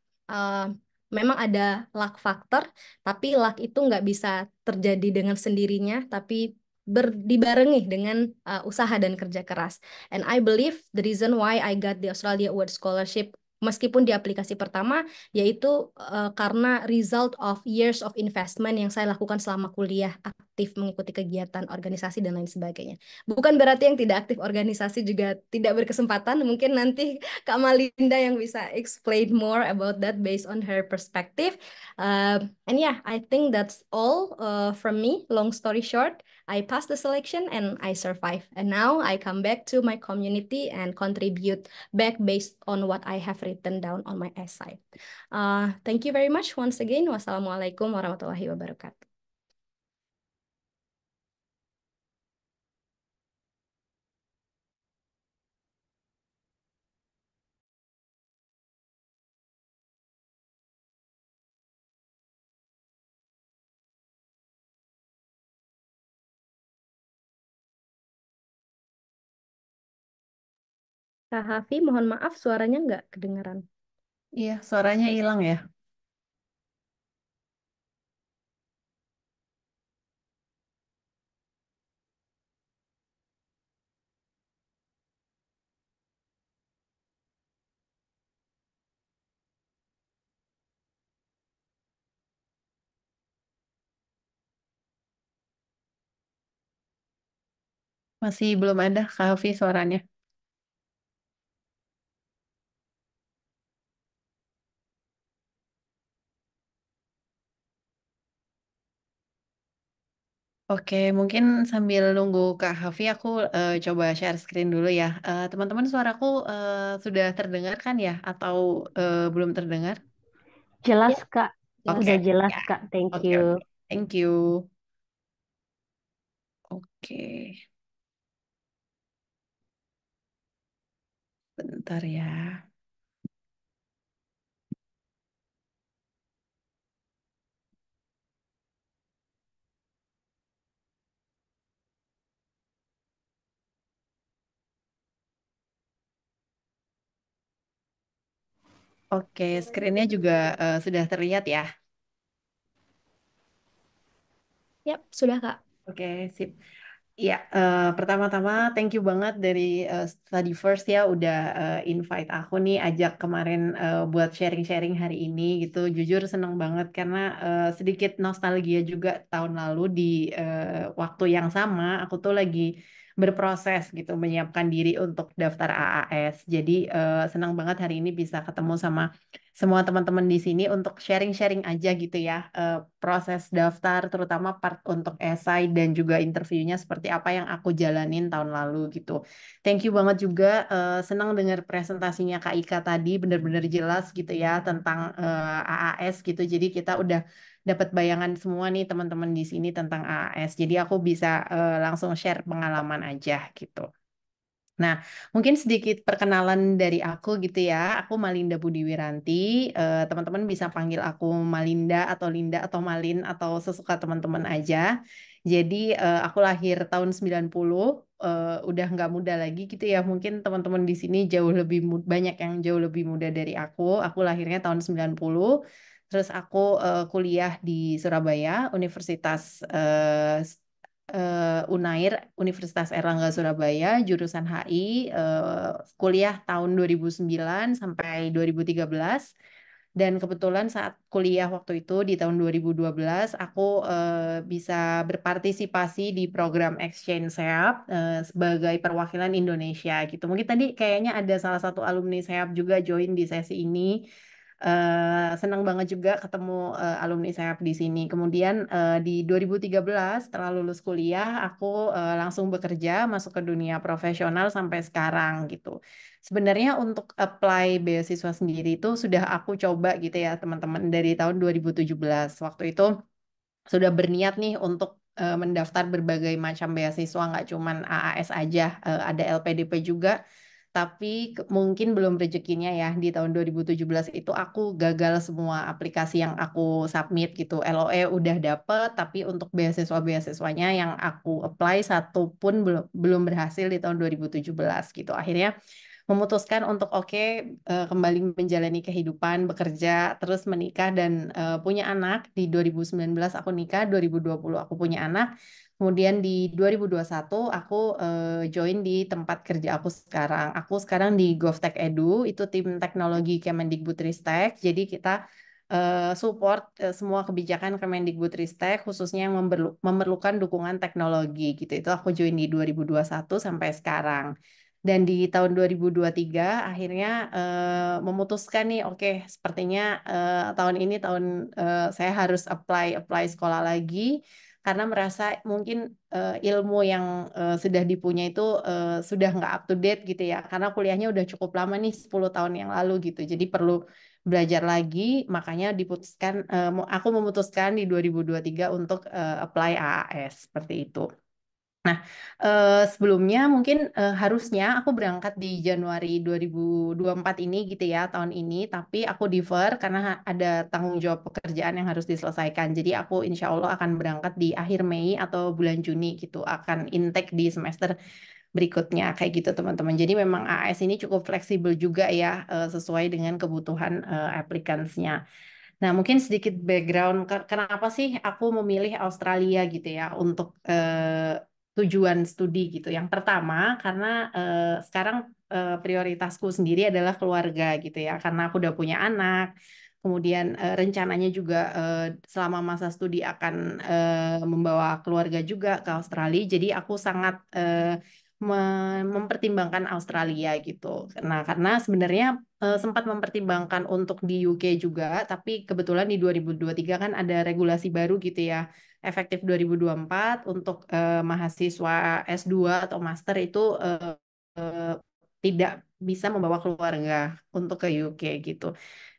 memang ada luck factor, tapi luck itu nggak bisa terjadi dengan sendirinya, tapi dibarengi dengan usaha dan kerja keras. And I believe the reason why I got the Australia Award Scholarship meskipun di aplikasi pertama, yaitu karena result of years of investment yang saya lakukan selama kuliah, aktif mengikuti kegiatan organisasi dan lain sebagainya. Bukan berarti yang tidak aktif organisasi juga tidak berkesempatan, mungkin nanti Kak Malinda yang bisa explain more about that based on her perspective. And yeah, I think that's all from me. Long story short, I passed the selection and I survived. And now I come back to my community and contribute back based on what I have written down on my essay. Thank you very much once again. Wassalamualaikum warahmatullahi wabarakatuh. Kak Hafi, mohon maaf suaranya nggak kedengaran. Iya, suaranya hilang ya. Masih belum ada Kak Hafi suaranya. Oke, mungkin sambil nunggu Kak Hafi, aku coba share screen dulu ya. Teman-teman, suaraku sudah terdengar kan ya? Atau belum terdengar? Jelas, Ya, Kak. jelas. Oke, Udah jelas, ya. Kak. Thank Oke, you. oke. Thank you. Oke, bentar ya. Oke, screen-nya juga sudah terlihat ya. Yap, sudah Kak. Oke, sip. Ya, pertama-tama thank you banget dari Study First ya udah invite aku nih ajak kemarin buat sharing-sharing hari ini gitu. Jujur seneng banget karena sedikit nostalgia juga tahun lalu di waktu yang sama aku tuh lagi berproses gitu menyiapkan diri untuk daftar AAS. Jadi senang banget hari ini bisa ketemu sama semua teman-teman di sini untuk sharing-sharing aja gitu ya proses daftar terutama part untuk esai dan juga interviewnya seperti apa yang aku jalanin tahun lalu gitu. Thank you banget juga senang dengar presentasinya Kak Ika tadi benar-benar jelas gitu ya tentang AAS gitu. Jadi kita udah dapat bayangan semua nih teman-teman di sini tentang AAS. Jadi aku bisa langsung share pengalaman aja gitu. Nah, mungkin sedikit perkenalan dari aku gitu ya. Aku Malinda Budi Wiranti. Teman-teman bisa panggil aku Malinda atau Linda atau Malin atau sesuka teman-teman aja. Jadi aku lahir tahun 90, udah nggak muda lagi gitu ya. Mungkin teman-teman di sini jauh lebih banyak yang jauh lebih muda dari aku. Aku lahirnya tahun 90. Terus aku kuliah di Surabaya, Universitas Unair, Universitas Airlangga Surabaya, jurusan HI, kuliah tahun 2009 sampai 2013. Dan kebetulan saat kuliah waktu itu di tahun 2012, aku bisa berpartisipasi di program Exchange SEAP sebagai perwakilan Indonesia gitu. Mungkin tadi kayaknya ada salah satu alumni SEAP juga join di sesi ini. Senang banget juga ketemu alumni SEAP di sini. Kemudian di 2013 setelah lulus kuliah, aku langsung bekerja masuk ke dunia profesional sampai sekarang gitu. Sebenarnya untuk apply beasiswa sendiri itu sudah aku coba gitu ya teman-teman dari tahun 2017. Waktu itu sudah berniat nih untuk mendaftar berbagai macam beasiswa, nggak cuman AAS aja, ada LPDP juga. Tapi mungkin belum rezekinya ya di tahun 2017 itu aku gagal semua aplikasi yang aku submit gitu. LOE udah dapet, tapi untuk beasiswa-beasiswanya yang aku apply satu pun belum berhasil di tahun 2017 gitu. Akhirnya memutuskan untuk oke, kembali menjalani kehidupan, bekerja, terus menikah dan punya anak. Di 2019 aku nikah, 2020 aku punya anak. Kemudian di 2021 aku join di tempat kerja aku sekarang. Aku sekarang di GovTech Edu, itu tim teknologi Kemendikbudristek. Jadi kita support semua kebijakan Kemendikbudristek khususnya yang memerlukan dukungan teknologi gitu. Itu aku join di 2021 sampai sekarang. Dan di tahun 2023 akhirnya memutuskan nih, oke, sepertinya tahun ini tahun saya harus apply sekolah lagi karena merasa mungkin ilmu yang sudah dipunya itu sudah nggak up to date gitu ya. Karena kuliahnya udah cukup lama nih 10 tahun yang lalu gitu. Jadi perlu belajar lagi, makanya aku memutuskan di 2023 untuk apply AAS seperti itu. Nah, sebelumnya mungkin harusnya aku berangkat di Januari 2024 ini gitu ya, tahun ini, tapi aku defer karena ada tanggung jawab pekerjaan yang harus diselesaikan. Jadi aku insya Allah akan berangkat di akhir Mei atau bulan Juni gitu, akan intake di semester berikutnya kayak gitu teman-teman. Jadi memang AS ini cukup fleksibel juga ya, sesuai dengan kebutuhan applicants-nya. Nah, mungkin sedikit background kenapa sih aku memilih Australia gitu ya untuk tujuan studi gitu. Yang pertama, karena sekarang prioritasku sendiri adalah keluarga gitu ya, karena aku udah punya anak. Kemudian rencananya juga selama masa studi akan membawa keluarga juga ke Australia. Jadi aku sangat mempertimbangkan Australia gitu. Nah, karena sebenarnya sempat mempertimbangkan untuk di UK juga, tapi kebetulan di 2023 kan ada regulasi baru gitu ya, efektif 2024 untuk mahasiswa S2 atau master itu eh, tidak bisa membawa keluarga untuk ke UK gitu.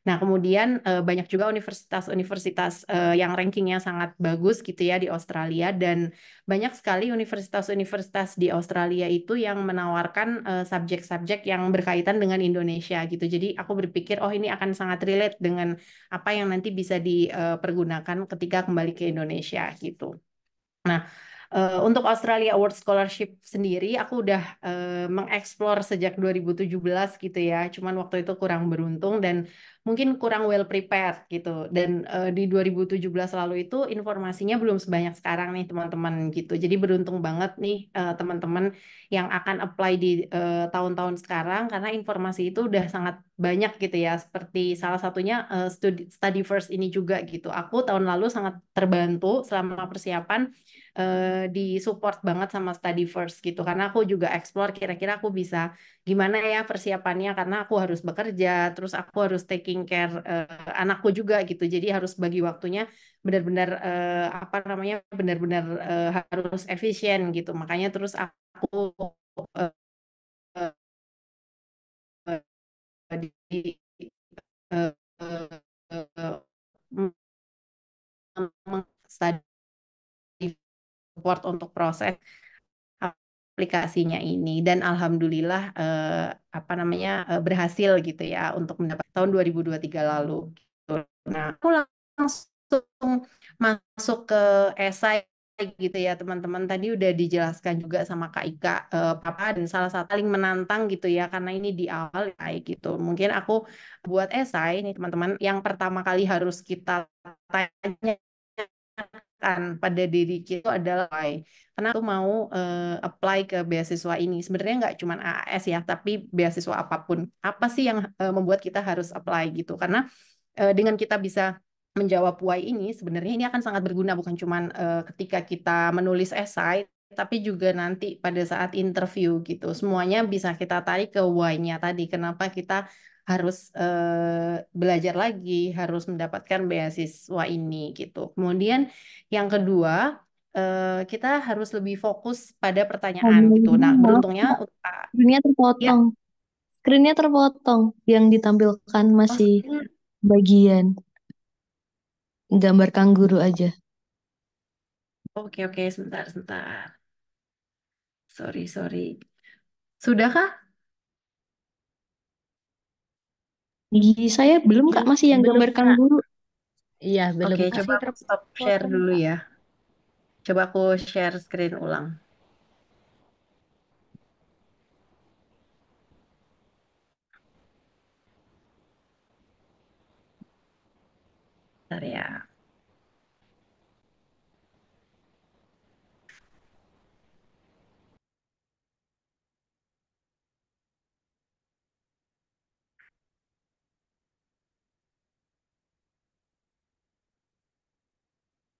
Nah, kemudian banyak juga universitas-universitas yang rankingnya sangat bagus gitu ya di Australia dan banyak sekali universitas-universitas di Australia itu yang menawarkan subjek-subjek yang berkaitan dengan Indonesia gitu. Jadi aku berpikir, oh ini akan sangat relate dengan apa yang nanti bisa dipergunakan ketika kembali ke Indonesia gitu. Nah, untuk Australia Award Scholarship sendiri, aku udah mengeksplor sejak 2017 gitu ya. Cuman waktu itu kurang beruntung dan mungkin kurang well prepared gitu. Dan di 2017 lalu itu informasinya belum sebanyak sekarang nih teman-teman gitu. Jadi beruntung banget nih teman-teman yang akan apply di tahun-tahun sekarang karena informasi itu udah sangat banyak gitu ya. Seperti salah satunya study first ini juga gitu. Aku tahun lalu sangat terbantu selama persiapan di support banget sama study first gitu karena aku juga explore kira-kira aku bisa gimana ya persiapannya karena aku harus bekerja terus aku harus taking care anakku juga gitu jadi harus bagi waktunya benar-benar apa namanya benar-benar harus efisien gitu makanya terus aku uh, di uh, uh, study support untuk proses aplikasinya ini dan alhamdulillah apa namanya berhasil gitu ya untuk mendapat tahun 2023 lalu. Gitu. Nah, aku langsung masuk ke esai gitu ya teman-teman, tadi udah dijelaskan juga sama Kak Ika apa dan salah satu paling menantang gitu ya karena ini di awal ya, gitu. Mungkin aku buat esai nih teman-teman, yang pertama kali harus kita tanya kan pada diri kita adalah why. Karena aku mau apply ke beasiswa ini. Sebenarnya nggak cuma AAS ya, tapi beasiswa apapun. Apa sih yang membuat kita harus apply gitu? Karena dengan kita bisa menjawab why ini, sebenarnya ini akan sangat berguna bukan cuma ketika kita menulis esai, tapi juga nanti pada saat interview gitu. Semuanya bisa kita tarik ke why-nya tadi. Kenapa kita harus belajar lagi, harus mendapatkan beasiswa ini gitu. Kemudian yang kedua, kita harus lebih fokus pada pertanyaan gitu. Nah, Maaf, beruntungnya, Kak. Screen-nya ya, terpotong. Screen-nya terpotong. Yang ditampilkan oh, masih bagian gambar kanguru aja. oke, oke, sebentar, sebentar. Sorry, sorry. Sudahkah? Di saya belum, Kak. Masih yang Belum, gambar Kak. kanguru. Iya, belum. Oke, Kak. coba Masih aku stop share terpotong, dulu Kak. ya. Coba aku share screen ulang. Bentar ya.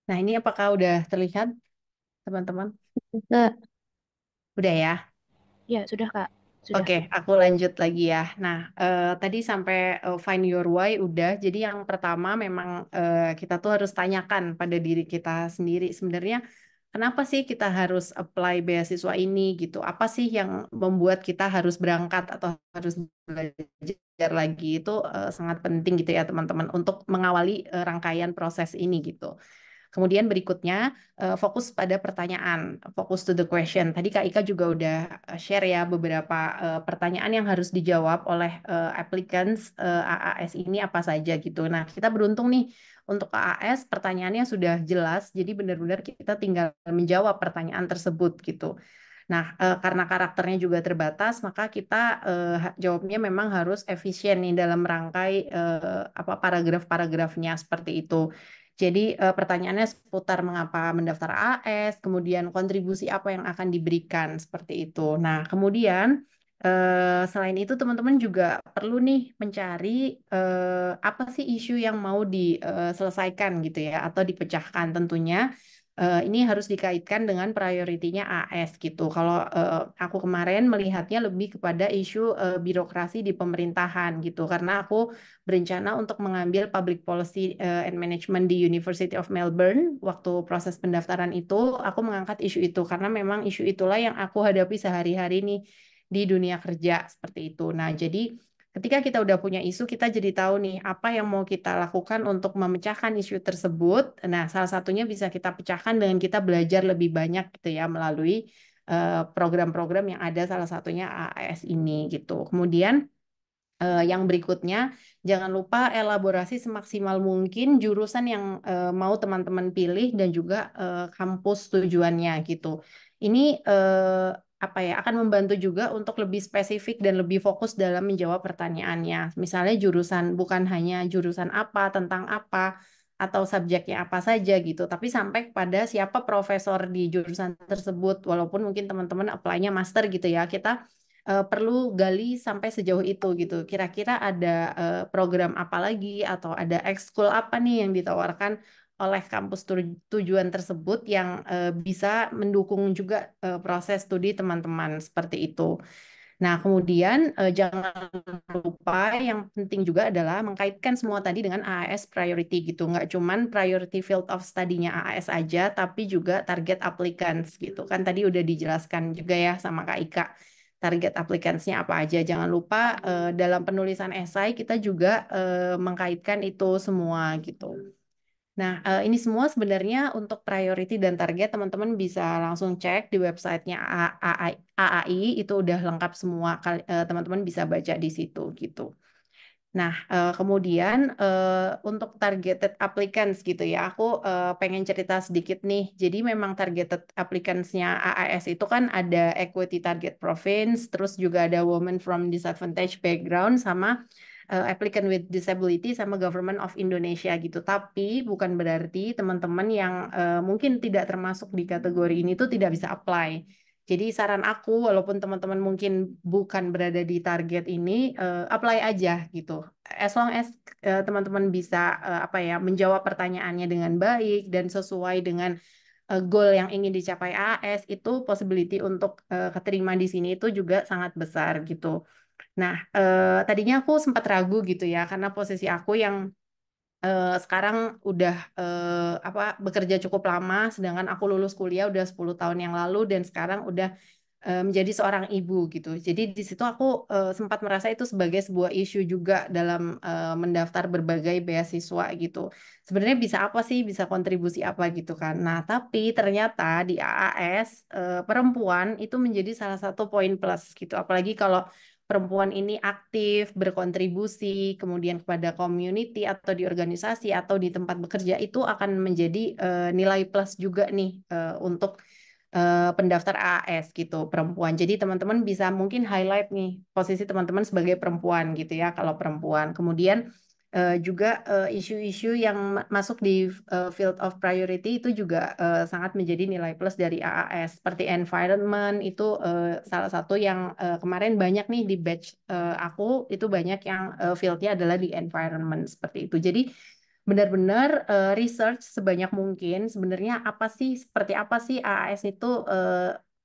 Nah, ini apakah udah terlihat, teman-teman? Kak, Udah ya? Ya, sudah, Kak. Sudah. Oke, aku lanjut lagi ya. Nah, tadi sampai find your why udah. Jadi yang pertama memang kita tuh harus tanyakan pada diri kita sendiri. Sebenarnya kenapa sih kita harus apply beasiswa ini gitu? Apa sih yang membuat kita harus berangkat atau harus belajar lagi? Itu sangat penting gitu ya teman-teman untuk mengawali rangkaian proses ini gitu. Kemudian berikutnya fokus pada pertanyaan, fokus to the question. Tadi Kak Ika juga udah share ya beberapa pertanyaan yang harus dijawab oleh applicants AAS ini apa saja gitu. Nah, kita beruntung nih untuk AAS pertanyaannya sudah jelas, jadi benar-benar kita tinggal menjawab pertanyaan tersebut gitu. Nah, karena karakternya juga terbatas, maka kita jawabnya memang harus efisien nih dalam rangkai apa paragraf-paragrafnya seperti itu. Jadi pertanyaannya seputar mengapa mendaftar AS, kemudian kontribusi apa yang akan diberikan seperti itu. Nah, kemudian selain itu teman-teman juga perlu nih mencari apa sih isu yang mau diselesaikan gitu ya atau dipecahkan tentunya. Ini harus dikaitkan dengan prioritinya AS gitu. Kalau aku kemarin melihatnya lebih kepada isu birokrasi di pemerintahan gitu, karena aku berencana untuk mengambil Public Policy and Management di University of Melbourne. Waktu proses pendaftaran itu, aku mengangkat isu itu karena memang isu itulah yang aku hadapi sehari-hari nih di dunia kerja seperti itu. Nah, jadi ketika kita udah punya isu, kita jadi tahu nih apa yang mau kita lakukan untuk memecahkan isu tersebut. Nah, salah satunya bisa kita pecahkan dengan kita belajar lebih banyak gitu ya melalui program-program yang ada, salah satunya AAS ini gitu. Kemudian yang berikutnya, jangan lupa elaborasi semaksimal mungkin jurusan yang mau teman-teman pilih dan juga kampus tujuannya gitu. Ini apa ya akan membantu juga untuk lebih spesifik dan lebih fokus dalam menjawab pertanyaannya. Misalnya jurusan bukan hanya jurusan apa, tentang apa, atau subjeknya apa saja gitu, tapi sampai pada siapa profesor di jurusan tersebut. Walaupun mungkin teman-teman apply-nya master gitu ya, kita perlu gali sampai sejauh itu gitu. Kira-kira ada program apa lagi atau ada ekskul apa nih yang ditawarkan oleh kampus tujuan tersebut yang bisa mendukung juga proses studi teman-teman seperti itu. Nah, kemudian jangan lupa yang penting juga adalah mengkaitkan semua tadi dengan AAS priority gitu. Nggak cuman priority field of study-nya AAS aja, tapi juga target applicants gitu. Kan tadi udah dijelaskan juga ya sama Kak Ika. Target applicants-nya apa aja. Jangan lupa dalam penulisan esai kita juga mengkaitkan itu semua gitu. Nah, ini semua sebenarnya untuk priority dan target teman-teman bisa langsung cek di websitenya AAI, itu udah lengkap semua, teman-teman bisa baca di situ gitu. Nah, kemudian untuk targeted applicants gitu ya, aku pengen cerita sedikit nih. Jadi memang targeted applicants-nya AAS itu kan ada equity target province, terus juga ada women from disadvantaged background, sama applicant with disability, sama government of Indonesia gitu. Tapi bukan berarti teman-teman yang mungkin tidak termasuk di kategori ini tuh tidak bisa apply. Jadi saran aku, walaupun teman-teman mungkin bukan berada di target ini, apply aja gitu. As long as teman-teman bisa apa ya menjawab pertanyaannya dengan baik dan sesuai dengan goal yang ingin dicapai AS, itu possibility untuk keterima di sini itu juga sangat besar gitu. Nah, tadinya aku sempat ragu gitu ya, karena posisi aku yang sekarang udah bekerja cukup lama, sedangkan aku lulus kuliah udah 10 tahun yang lalu dan sekarang udah menjadi seorang ibu gitu. Jadi di situ aku sempat merasa itu sebagai sebuah isu juga dalam mendaftar berbagai beasiswa gitu. Sebenarnya bisa apa sih, bisa kontribusi apa gitu kan. Nah, tapi ternyata di AAS perempuan itu menjadi salah satu poin plus gitu. Apalagi kalau perempuan ini aktif, berkontribusi, kemudian kepada community atau di organisasi atau di tempat bekerja, itu akan menjadi nilai plus juga nih untuk pendaftar AAS gitu, perempuan. Jadi teman-teman bisa mungkin highlight nih posisi teman-teman sebagai perempuan gitu ya, kalau perempuan. Kemudian juga isu-isu yang masuk di field of priority itu juga sangat menjadi nilai plus dari AAS. Seperti environment itu salah satu yang kemarin banyak nih di batch aku, itu banyak yang fieldnya adalah di environment seperti itu. Jadi benar-benar research sebanyak mungkin sebenarnya seperti apa sih AAS itu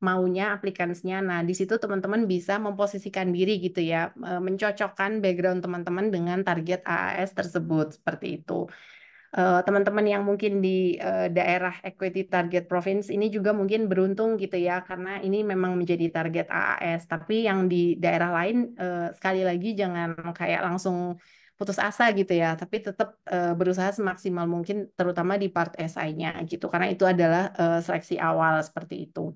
maunya applicants-nya. Nah, di situ teman-teman bisa memposisikan diri gitu ya, mencocokkan background teman-teman dengan target AAS tersebut seperti itu. Teman-teman yang mungkin di daerah equity target province ini juga mungkin beruntung gitu ya, karena ini memang menjadi target AAS. Tapi yang di daerah lain sekali lagi jangan kayak langsung putus asa gitu ya, tapi tetap berusaha semaksimal mungkin, terutama di part SI-nya gitu, karena itu adalah seleksi awal seperti itu.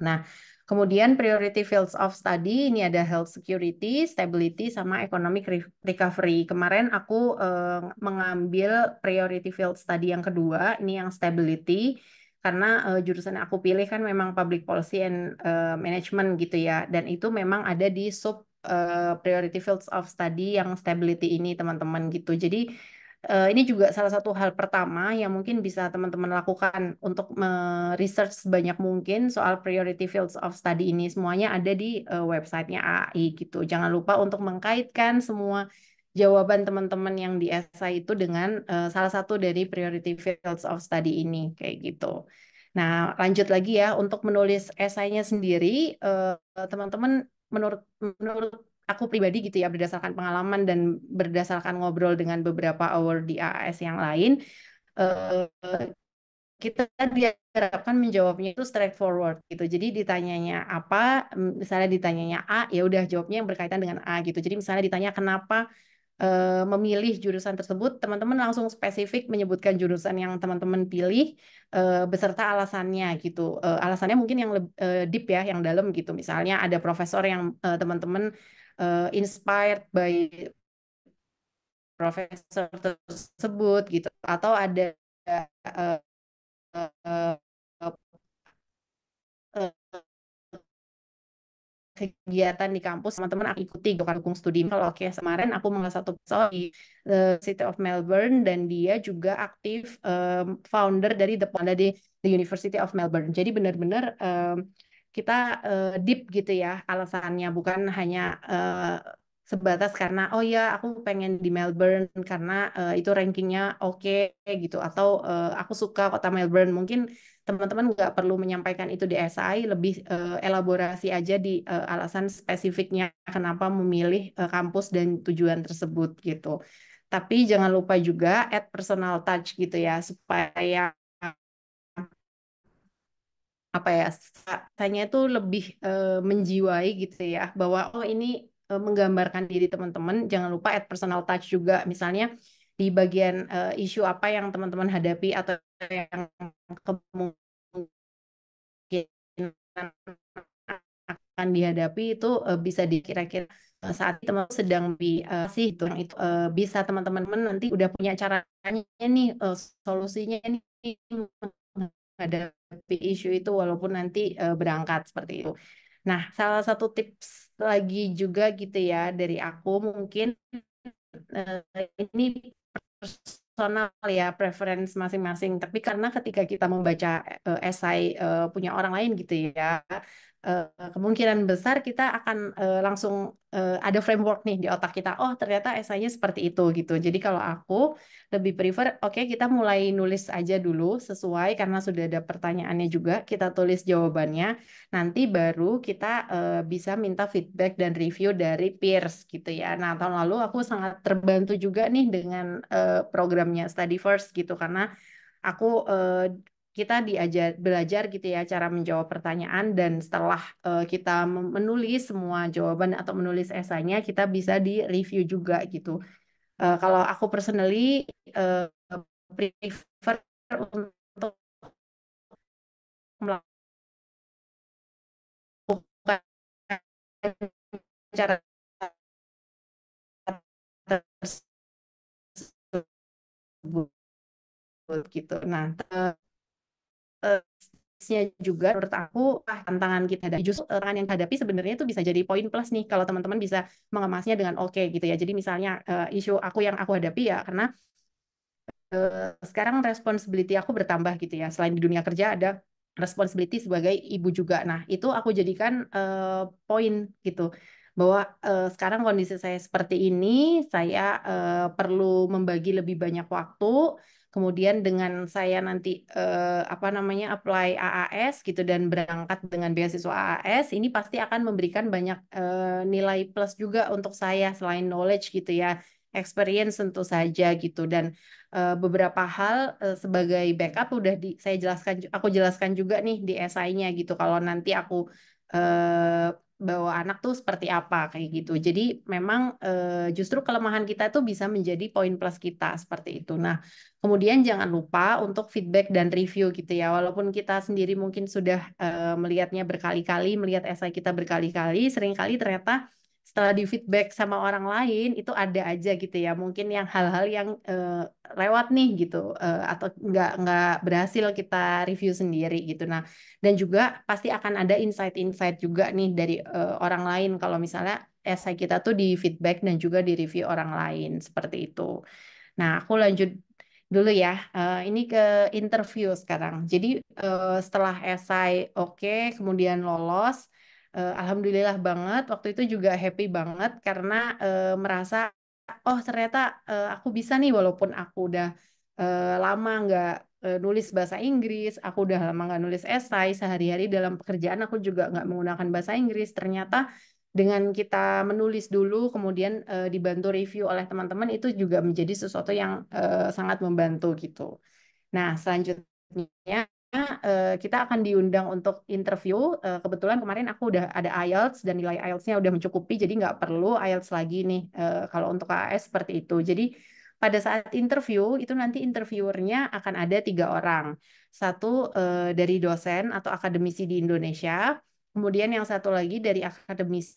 Nah, kemudian priority fields of study ini ada health security, stability, sama economic recovery. Kemarin aku mengambil priority field study yang kedua, ini yang stability, karena jurusan yang aku pilih kan memang public policy and management gitu ya, dan itu memang ada di sub priority fields of study yang stability ini teman-teman gitu. Jadi ini juga salah satu hal pertama yang mungkin bisa teman-teman lakukan untuk research sebanyak mungkin soal priority fields of study ini. Semuanya ada di websitenya AI gitu. Jangan lupa untuk mengkaitkan semua jawaban teman-teman yang di essay itu dengan salah satu dari priority fields of study ini, kayak gitu. Nah, lanjut lagi ya, untuk menulis esainya sendiri, teman-teman menurut aku pribadi gitu ya, berdasarkan pengalaman dan berdasarkan ngobrol dengan beberapa award di AAS yang lain, kita diharapkan menjawabnya itu straightforward gitu. Jadi ditanyanya apa, misalnya ditanyanya A, ya udah jawabnya yang berkaitan dengan A gitu. Jadi misalnya ditanya kenapa memilih jurusan tersebut, teman-teman langsung spesifik menyebutkan jurusan yang teman-teman pilih beserta alasannya gitu. Alasannya mungkin yang deep ya, yang dalam gitu. Misalnya ada profesor yang teman-teman inspired by profesor tersebut gitu, atau ada uh, uh, kegiatan di kampus teman-teman aku ikuti gitu kan, dukung studi. Kalau kemarin aku mengambil satu pesawat di City of Melbourne, dan dia juga aktif founder dari the University of Melbourne. Jadi benar-benar kita deep gitu ya alasannya, bukan hanya sebatas karena oh ya aku pengen di Melbourne karena itu rankingnya oke gitu, atau aku suka kota Melbourne. Mungkin teman-teman nggak perlu menyampaikan itu di SI, lebih elaborasi aja di alasan spesifiknya kenapa memilih kampus dan tujuan tersebut gitu. Tapi jangan lupa juga add personal touch gitu ya, supaya apa ya, tanya itu lebih menjiwai gitu ya, bahwa oh ini menggambarkan diri teman-teman. Jangan lupa add personal touch juga, misalnya di bagian isu apa yang teman-teman hadapi atau yang kemungkinan akan dihadapi itu bisa dikira-kira saat ini teman sedang sih itu yang itu bisa teman-teman nanti udah punya caranya nih solusinya nih menghadapi isu itu walaupun nanti berangkat seperti itu. Nah, salah satu tips lagi juga gitu ya dari aku mungkin ini personal ya, preference masing-masing. Tapi karena ketika kita membaca esai punya orang lain gitu ya, kemungkinan besar kita akan langsung ada framework nih di otak kita. Oh, ternyata esainya seperti itu gitu. Jadi kalau aku lebih prefer, oke, kita mulai nulis aja dulu sesuai karena sudah ada pertanyaannya juga, kita tulis jawabannya. Nanti baru kita bisa minta feedback dan review dari peers gitu ya. Nah, tahun lalu aku sangat terbantu juga nih dengan programnya Study First gitu karena aku kita belajar gitu ya cara menjawab pertanyaan dan setelah kita menulis semua jawaban atau menulis esainya kita bisa di review juga gitu. Kalau aku personally prefer untuk melakukan cara tersebut gitu. Nah, juga menurut aku tantangan kita dan justru tantangan yang hadapi sebenarnya itu bisa jadi poin plus nih kalau teman-teman bisa mengemasnya dengan oke gitu ya. Jadi misalnya isu yang aku hadapi ya karena sekarang responsibility aku bertambah gitu ya. Selain di dunia kerja ada responsibility sebagai ibu juga. Nah, itu aku jadikan poin gitu bahwa sekarang kondisi saya seperti ini, saya perlu membagi lebih banyak waktu. Kemudian dengan saya nanti apa namanya apply AAS gitu dan berangkat dengan beasiswa AAS, ini pasti akan memberikan banyak nilai plus juga untuk saya selain knowledge gitu ya, experience tentu saja gitu dan beberapa hal sebagai backup udah aku jelaskan juga nih di esainya gitu kalau nanti aku bawa anak tuh seperti apa kayak gitu. Jadi memang justru kelemahan kita tuh bisa menjadi poin plus kita seperti itu. Nah, kemudian jangan lupa untuk feedback dan review gitu ya. Walaupun kita sendiri mungkin sudah melihatnya berkali-kali, melihat esai kita berkali-kali, seringkali ternyata setelah di feedback sama orang lain itu ada aja gitu ya mungkin yang hal-hal yang lewat nih gitu atau nggak berhasil kita review sendiri gitu. Nah, dan juga pasti akan ada insight-insight juga nih dari orang lain kalau misalnya esai kita tuh di feedback dan juga di review orang lain seperti itu. Nah, aku lanjut dulu ya. Ini ke interview sekarang. Jadi setelah esai oke, kemudian lolos. Alhamdulillah banget. Waktu itu juga happy banget karena merasa oh ternyata aku bisa nih walaupun aku udah lama nggak nulis bahasa Inggris, aku udah lama nggak nulis esai, sehari-hari dalam pekerjaan aku juga nggak menggunakan bahasa Inggris. Ternyata dengan kita menulis dulu, kemudian dibantu review oleh teman-teman, itu juga menjadi sesuatu yang sangat membantu gitu. Nah, selanjutnya kita akan diundang untuk interview. Kebetulan kemarin aku udah ada IELTS dan nilai IELTS-nya udah mencukupi, jadi nggak perlu IELTS lagi nih kalau untuk AS seperti itu. Jadi pada saat interview itu nanti interviewernya akan ada 3 orang. Satu dari dosen atau akademisi di Indonesia, kemudian yang satu lagi dari akademisi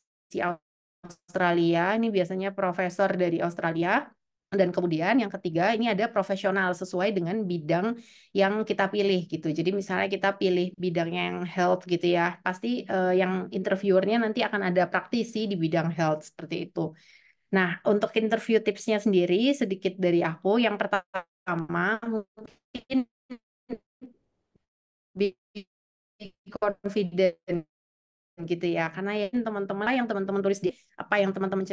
Australia, ini biasanya profesor dari Australia. Dan kemudian yang ketiga ini ada profesional sesuai dengan bidang yang kita pilih gitu. Jadi misalnya kita pilih bidang yang health gitu ya, pasti yang interviewernya nanti akan ada praktisi di bidang health seperti itu. Nah, untuk interview tipsnya sendiri sedikit dari aku. Yang pertama mungkin be confident gitu ya karena yang teman-teman tulis di apa yang teman-teman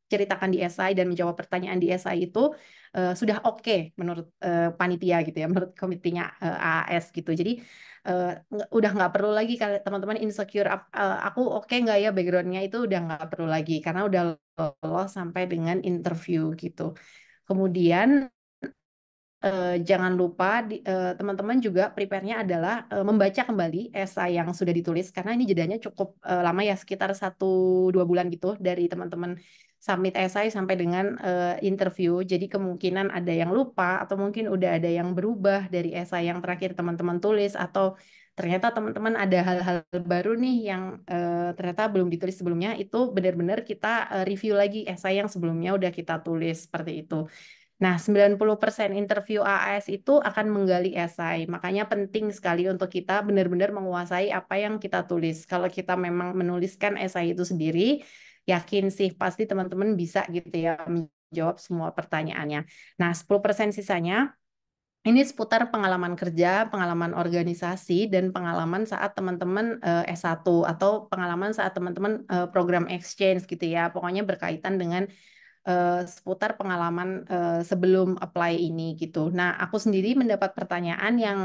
ceritakan di esai dan menjawab pertanyaan di esai itu sudah oke menurut panitia gitu ya menurut komitinya AAS gitu jadi udah nggak perlu lagi kalau teman-teman insecure aku oke nggak ya backgroundnya itu udah nggak perlu lagi karena udah lolos sampai dengan interview gitu kemudian jangan lupa teman-teman juga prepare-nya adalah membaca kembali esai yang sudah ditulis karena ini jedanya cukup lama ya sekitar 1-2 bulan gitu dari teman-teman submit esai sampai dengan interview. Jadi kemungkinan ada yang lupa atau mungkin udah ada yang berubah dari esai yang terakhir teman-teman tulis, atau ternyata teman-teman ada hal-hal baru nih yang ternyata belum ditulis sebelumnya. Itu benar-benar kita review lagi esai yang sebelumnya udah kita tulis seperti itu. Nah, 90% interview AAS itu akan menggali esai. Makanya penting sekali untuk kita benar-benar menguasai apa yang kita tulis. Kalau kita memang menuliskan esai itu sendiri, yakin sih pasti teman-teman bisa gitu ya menjawab semua pertanyaannya. Nah, 10% sisanya ini seputar pengalaman kerja, pengalaman organisasi, dan pengalaman saat teman-teman S1 atau pengalaman saat teman-teman program exchange gitu ya. Pokoknya berkaitan dengan seputar pengalaman sebelum apply ini gitu. Nah, aku sendiri mendapat pertanyaan yang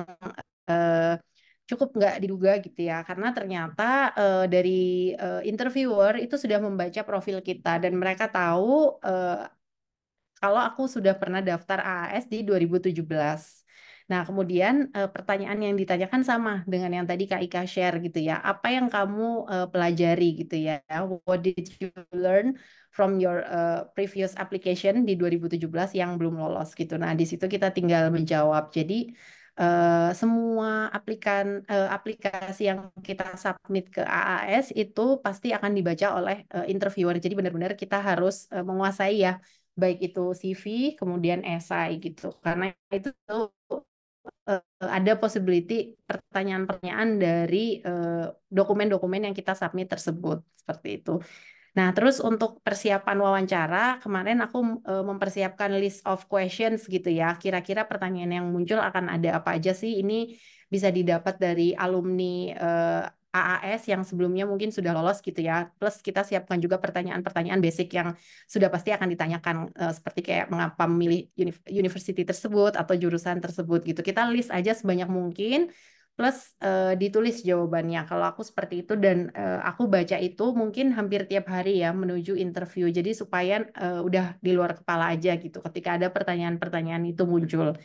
cukup nggak diduga gitu ya, karena ternyata dari interviewer itu sudah membaca profil kita dan mereka tahu kalau aku sudah pernah daftar AAS di 2017. Nah, kemudian pertanyaan yang ditanyakan sama dengan yang tadi Kak Ika share gitu ya. Apa yang kamu pelajari gitu ya? What did you learn from your previous application di 2017 yang belum lolos gitu. Nah, di situ kita tinggal menjawab. Jadi semua aplikasi yang kita submit ke AAS itu pasti akan dibaca oleh interviewer. Jadi benar-benar kita harus menguasai ya, baik itu CV kemudian esai gitu, karena itu ada possibility pertanyaan-pertanyaan dari dokumen-dokumen yang kita submit tersebut seperti itu. Nah, terus untuk persiapan wawancara, kemarin aku mempersiapkan list of questions gitu ya. Kira-kira pertanyaan yang muncul akan ada apa aja sih? Ini bisa didapat dari alumni AAS yang sebelumnya mungkin sudah lolos gitu ya. Plus kita siapkan juga pertanyaan-pertanyaan basic yang sudah pasti akan ditanyakan seperti kayak mengapa memilih university tersebut atau jurusan tersebut gitu. Kita list aja sebanyak mungkin plus ditulis jawabannya. Kalau aku seperti itu dan aku baca itu mungkin hampir tiap hari ya menuju interview. Jadi supaya udah di luar kepala aja gitu ketika ada pertanyaan-pertanyaan itu muncul.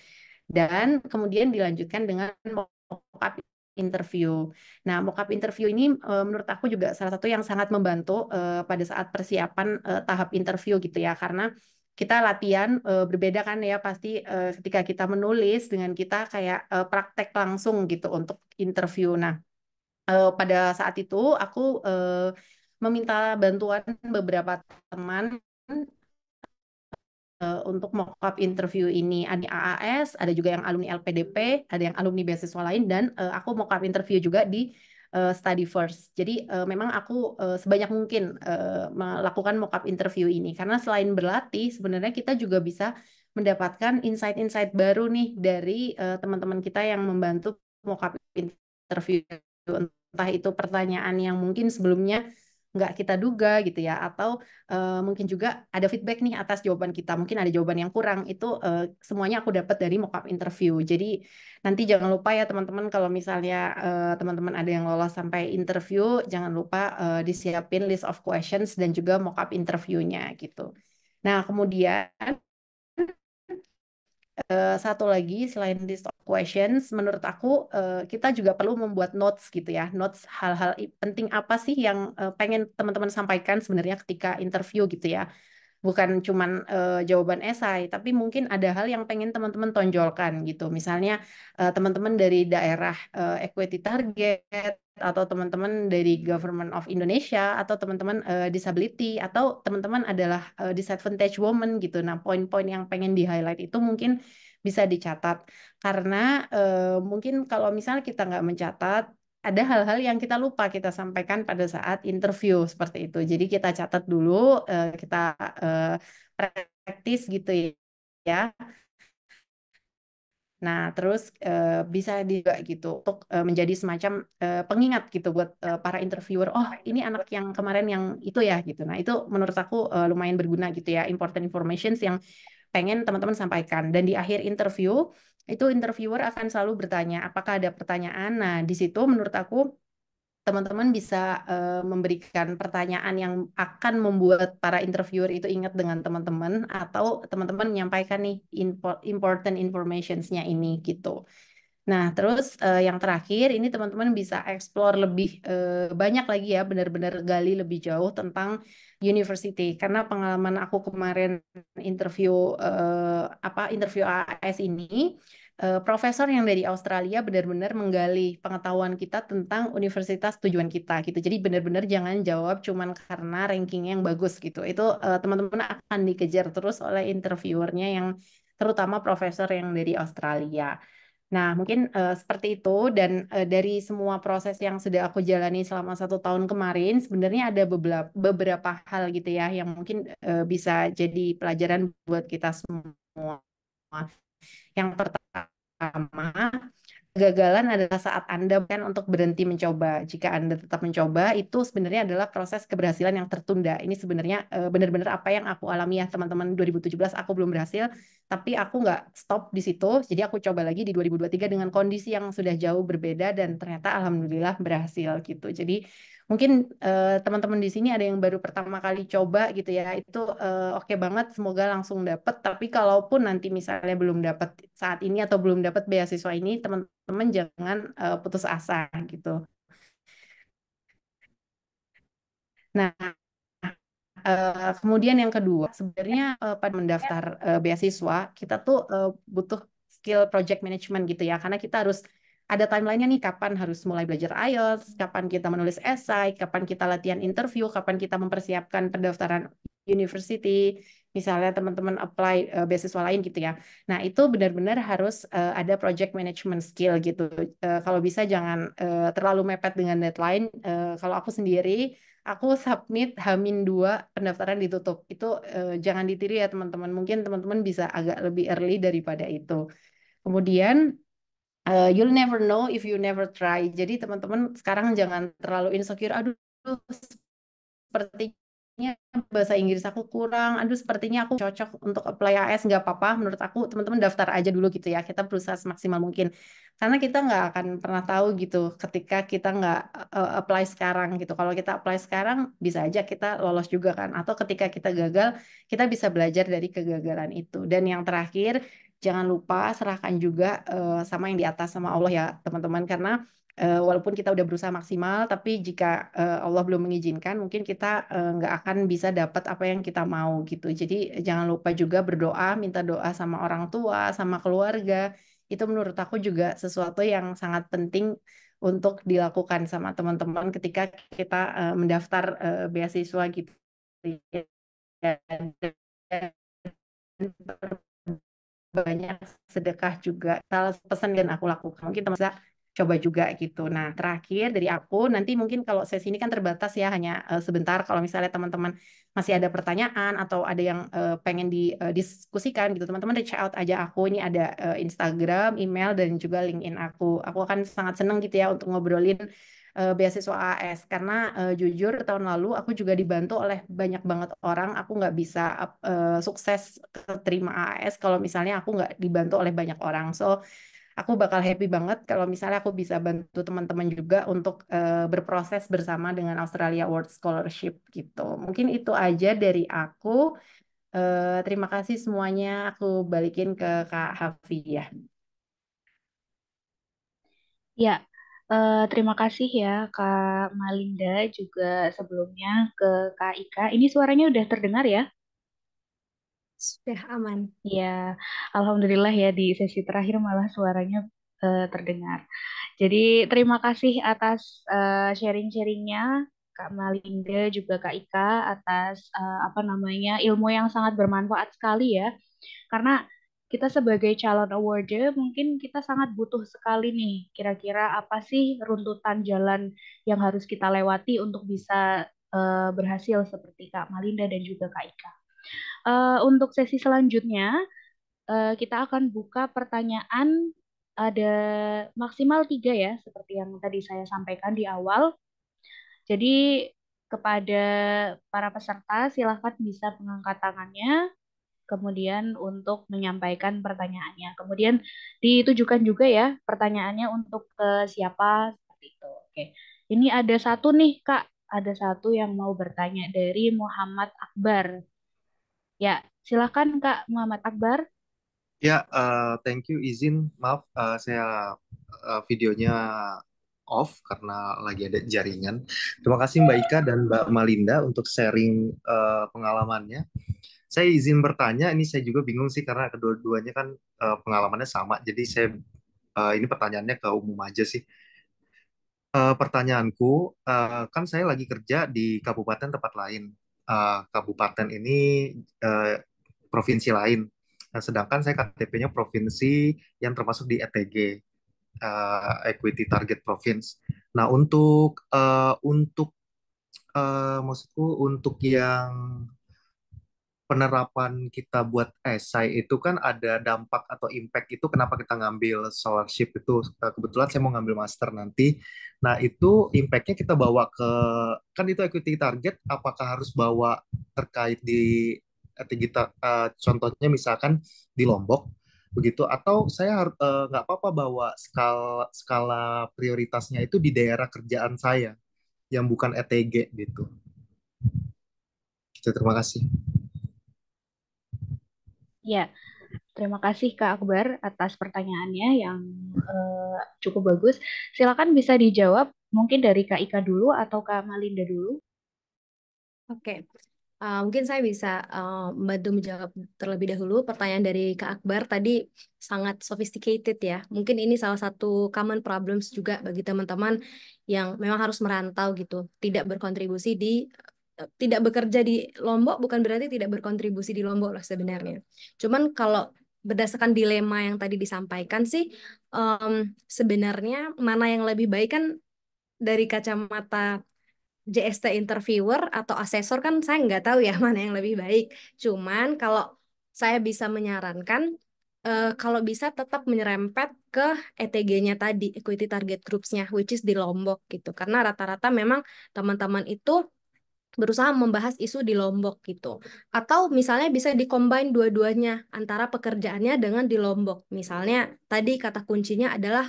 Dan kemudian dilanjutkan dengan mock-up interview. Nah, mock-up interview ini menurut aku juga salah satu yang sangat membantu pada saat persiapan tahap interview gitu ya. Karena kita latihan berbeda kan ya pasti ketika kita menulis dengan kita kayak praktek langsung gitu untuk interview. Nah, pada saat itu aku meminta bantuan beberapa teman untuk mock-up interview ini. Ada AAS, ada juga yang alumni LPDP, ada yang alumni beasiswa lain, dan aku mock-up interview juga di Study First. Jadi memang aku sebanyak mungkin melakukan mock-up interview ini. Karena selain berlatih, sebenarnya kita juga bisa mendapatkan insight-insight baru nih dari teman-teman kita yang membantu mock-up interview. Entah itu pertanyaan yang mungkin sebelumnya nggak kita duga gitu ya, atau mungkin juga ada feedback nih atas jawaban kita, mungkin ada jawaban yang kurang, itu semuanya aku dapat dari mock-up interview. Jadi nanti jangan lupa ya teman-teman, kalau misalnya teman-teman ada yang lolos sampai interview, jangan lupa disiapin list of questions dan juga mock-up interviewnya gitu. Nah, kemudian satu lagi selain list of questions, menurut aku kita juga perlu membuat notes gitu ya, notes hal-hal penting apa sih yang pengen teman-teman sampaikan sebenarnya ketika interview gitu ya. Bukan cuman jawaban esai, tapi mungkin ada hal yang pengen teman-teman tonjolkan gitu. Misalnya teman-teman dari daerah equity target, atau teman-teman dari Government of Indonesia, atau teman-teman disability, atau teman-teman adalah disadvantaged woman gitu. Nah, poin-poin yang pengen di-highlight itu mungkin bisa dicatat. Karena mungkin kalau misalnya kita nggak mencatat, ada hal-hal yang kita lupa kita sampaikan pada saat interview seperti itu. Jadi kita catat dulu, kita praktis gitu ya. Nah, terus bisa juga gitu untuk menjadi semacam pengingat gitu buat para interviewer. Oh, ini anak yang kemarin yang itu ya gitu. Nah, itu menurut aku lumayan berguna gitu ya, important information yang pengen teman-teman sampaikan. Dan di akhir interview itu interviewer akan selalu bertanya apakah ada pertanyaan. Nah, di situ menurut aku teman-teman bisa memberikan pertanyaan yang akan membuat para interviewer itu ingat dengan teman-teman, atau teman-teman menyampaikan nih important informations-nya ini gitu. Nah, terus yang terakhir ini teman-teman bisa explore lebih banyak lagi ya, benar-benar gali lebih jauh tentang university. Karena pengalaman aku kemarin interview interview AAS ini, profesor yang dari Australia benar-benar menggali pengetahuan kita tentang universitas tujuan kita gitu. Jadi benar-benar jangan jawab cuman karena rankingnya yang bagus gitu. Itu teman-teman akan dikejar terus oleh interviewernya yang terutama profesor yang dari Australia. Nah, mungkin seperti itu dan dari semua proses yang sudah aku jalani selama 1 tahun kemarin, sebenarnya ada beberapa hal gitu ya yang mungkin bisa jadi pelajaran buat kita semua. Yang pertama, kegagalan adalah saat Anda kan untuk berhenti mencoba. Jika Anda tetap mencoba, itu sebenarnya adalah proses keberhasilan yang tertunda. Ini sebenarnya benar-benar apa yang aku alami ya teman-teman. 2017 aku belum berhasil, tapi aku nggak stop di situ. Jadi aku coba lagi di 2023 dengan kondisi yang sudah jauh berbeda dan ternyata alhamdulillah berhasil gitu. Jadi mungkin teman-teman di sini ada yang baru pertama kali coba gitu ya, itu oke banget, semoga langsung dapet. Tapi kalaupun nanti misalnya belum dapat saat ini atau belum dapat beasiswa ini, teman-teman jangan putus asa gitu. Nah, kemudian yang kedua, sebenarnya pada mendaftar beasiswa, kita tuh butuh skill project management gitu ya, karena kita harus ada timeline-nya nih, kapan harus mulai belajar IELTS, kapan kita menulis esai, kapan kita latihan interview, kapan kita mempersiapkan pendaftaran university, misalnya teman-teman apply beasiswa lain gitu ya. Nah, itu benar-benar harus ada project management skill gitu. Kalau bisa jangan terlalu mepet dengan deadline. Kalau aku sendiri, aku submit H-2 pendaftaran ditutup. Itu jangan ditiru ya teman-teman. Mungkin teman-teman bisa agak lebih early daripada itu. Kemudian you'll never know if you never try. Jadi teman-teman sekarang jangan terlalu insecure. Aduh, sepertinya bahasa Inggris aku kurang. Aduh, sepertinya aku cocok untuk apply AS. Nggak apa-apa. Menurut aku teman-teman daftar aja dulu gitu ya. Kita berusaha semaksimal mungkin. Karena kita nggak akan pernah tahu gitu ketika kita nggak apply sekarang gitu. Kalau kita apply sekarang bisa aja kita lolos juga kan. Atau ketika kita gagal, kita bisa belajar dari kegagalan itu. Dan yang terakhir, jangan lupa serahkan juga sama yang di atas, sama Allah ya teman-teman. Karena walaupun kita udah berusaha maksimal, tapi jika Allah belum mengizinkan, mungkin kita nggak akan bisa dapat apa yang kita mau gitu. Jadi jangan lupa juga berdoa, minta doa sama orang tua, sama keluarga. Itu menurut aku juga sesuatu yang sangat penting untuk dilakukan sama teman-teman ketika kita mendaftar beasiswa gitu ya. Dan banyak sedekah juga. Salah pesan yang aku lakukan. Mungkin teman bisa coba juga gitu. Nah, terakhir dari aku, nanti mungkin kalau sesi ini kan terbatas ya, hanya sebentar. Kalau misalnya teman-teman masih ada pertanyaan atau ada yang pengen didiskusikan gitu, teman-teman reach out aja aku. Ini ada Instagram, email, dan juga LinkedIn aku. Aku akan sangat senang gitu ya untuk ngobrolin beasiswa AS karena jujur tahun lalu aku juga dibantu oleh banyak banget orang. Aku nggak bisa sukses terima AS kalau misalnya aku nggak dibantu oleh banyak orang. So aku bakal happy banget kalau misalnya aku bisa bantu teman-teman juga untuk berproses bersama dengan Australia World Scholarship gitu. Mungkin itu aja dari aku. Terima kasih semuanya. Aku balikin ke Kak Hafi ya. Ya, terima kasih ya Kak Malinda juga sebelumnya ke Kak Ika. Ini suaranya udah terdengar ya? Sudah aman. Ya, Alhamdulillah ya di sesi terakhir malah suaranya terdengar. Jadi terima kasih atas sharing-sharingnya Kak Malinda juga Kak Ika atas apa namanya ilmu yang sangat bermanfaat sekali ya. Karena kita sebagai calon awarder mungkin kita sangat butuh sekali nih kira-kira apa sih runtutan jalan yang harus kita lewati untuk bisa berhasil seperti Kak Malinda dan juga Kak Ika. Untuk sesi selanjutnya kita akan buka pertanyaan ada maksimal 3 ya seperti yang tadi saya sampaikan di awal. Jadi kepada para peserta silahkan bisa mengangkat tangannya kemudian untuk menyampaikan pertanyaannya. Kemudian ditujukan juga ya pertanyaannya untuk ke siapa seperti itu. Oke. Ini ada satu nih Kak, ada satu yang mau bertanya dari Muhammad Akbar. Ya, silakan Kak Muhammad Akbar. Ya, thank you izin. Maaf, saya videonya off karena lagi ada jaringan. Terima kasih Mbak Ika dan Mbak Malinda untuk sharing pengalamannya. Saya izin bertanya, ini saya juga bingung sih karena kedua-duanya kan pengalamannya sama. Jadi saya ini pertanyaannya ke umum aja sih. Pertanyaanku, kan saya lagi kerja di kabupaten tempat lain. Kabupaten ini eh, provinsi lain. Nah, sedangkan saya KTP-nya provinsi yang termasuk di ETG, Equity Target Province. Nah, maksudku untuk yang penerapan kita buat esai itu kan ada dampak atau impact itu kenapa kita ngambil scholarship itu. Kebetulan saya mau ngambil master nanti. Nah, itu impact-nya kita bawa ke, kan itu equity target, apakah harus bawa terkait di kita, contohnya misalkan di Lombok begitu, atau saya harus nggak apa-apa bawa skala skala prioritasnya itu di daerah kerjaan saya yang bukan ETG gitu. Gitu, terima kasih. Ya, terima kasih Kak Akbar atas pertanyaannya yang cukup bagus. Silakan bisa dijawab mungkin dari Kak Ika dulu atau Kak Malinda dulu. Oke, mungkin saya bisa membantu menjawab terlebih dahulu. Pertanyaan dari Kak Akbar tadi sangat sophisticated ya. Mungkin ini salah satu common problems juga bagi teman-teman yang memang harus merantau gitu, tidak berkontribusi tidak bekerja di Lombok bukan berarti tidak berkontribusi di Lombok lah sebenarnya. Cuman kalau berdasarkan dilema yang tadi disampaikan sih, em, sebenarnya mana yang lebih baik kan dari kacamata JST interviewer atau asesor kan saya nggak tahu ya mana yang lebih baik. Cuman kalau saya bisa menyarankan, kalau bisa tetap menyerempet ke ETG-nya tadi, Equity Target Groups-nya, which is di Lombok gitu. Karena rata-rata memang teman-teman itu berusaha membahas isu di Lombok gitu. Atau misalnya bisa dikombin dua-duanya antara pekerjaannya dengan di Lombok. Misalnya tadi kata kuncinya adalah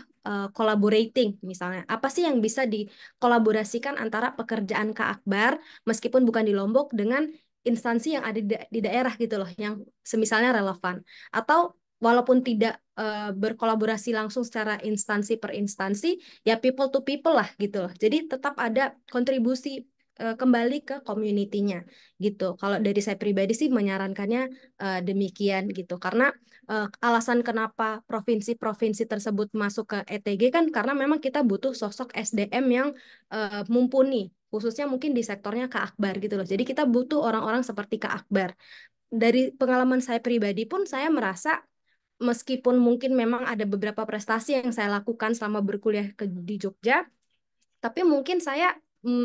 collaborating misalnya. Apa sih yang bisa dikolaborasikan antara pekerjaan Kak Akbar meskipun bukan di Lombok dengan instansi yang ada di daerah gitu loh yang semisalnya relevan. Atau walaupun tidak berkolaborasi langsung secara instansi per instansi, ya people to people lah gitu loh. Jadi tetap ada kontribusi kembali ke community-nya gitu. Kalau dari saya pribadi sih menyarankannya demikian gitu. Karena alasan kenapa provinsi-provinsi tersebut masuk ke ETG kan karena memang kita butuh sosok SDM yang mumpuni, khususnya mungkin di sektornya Kak Akbar gitu loh. Jadi kita butuh orang-orang seperti Kak Akbar. Dari pengalaman saya pribadi pun saya merasa meskipun mungkin memang ada beberapa prestasi yang saya lakukan selama berkuliah di Jogja, tapi mungkin saya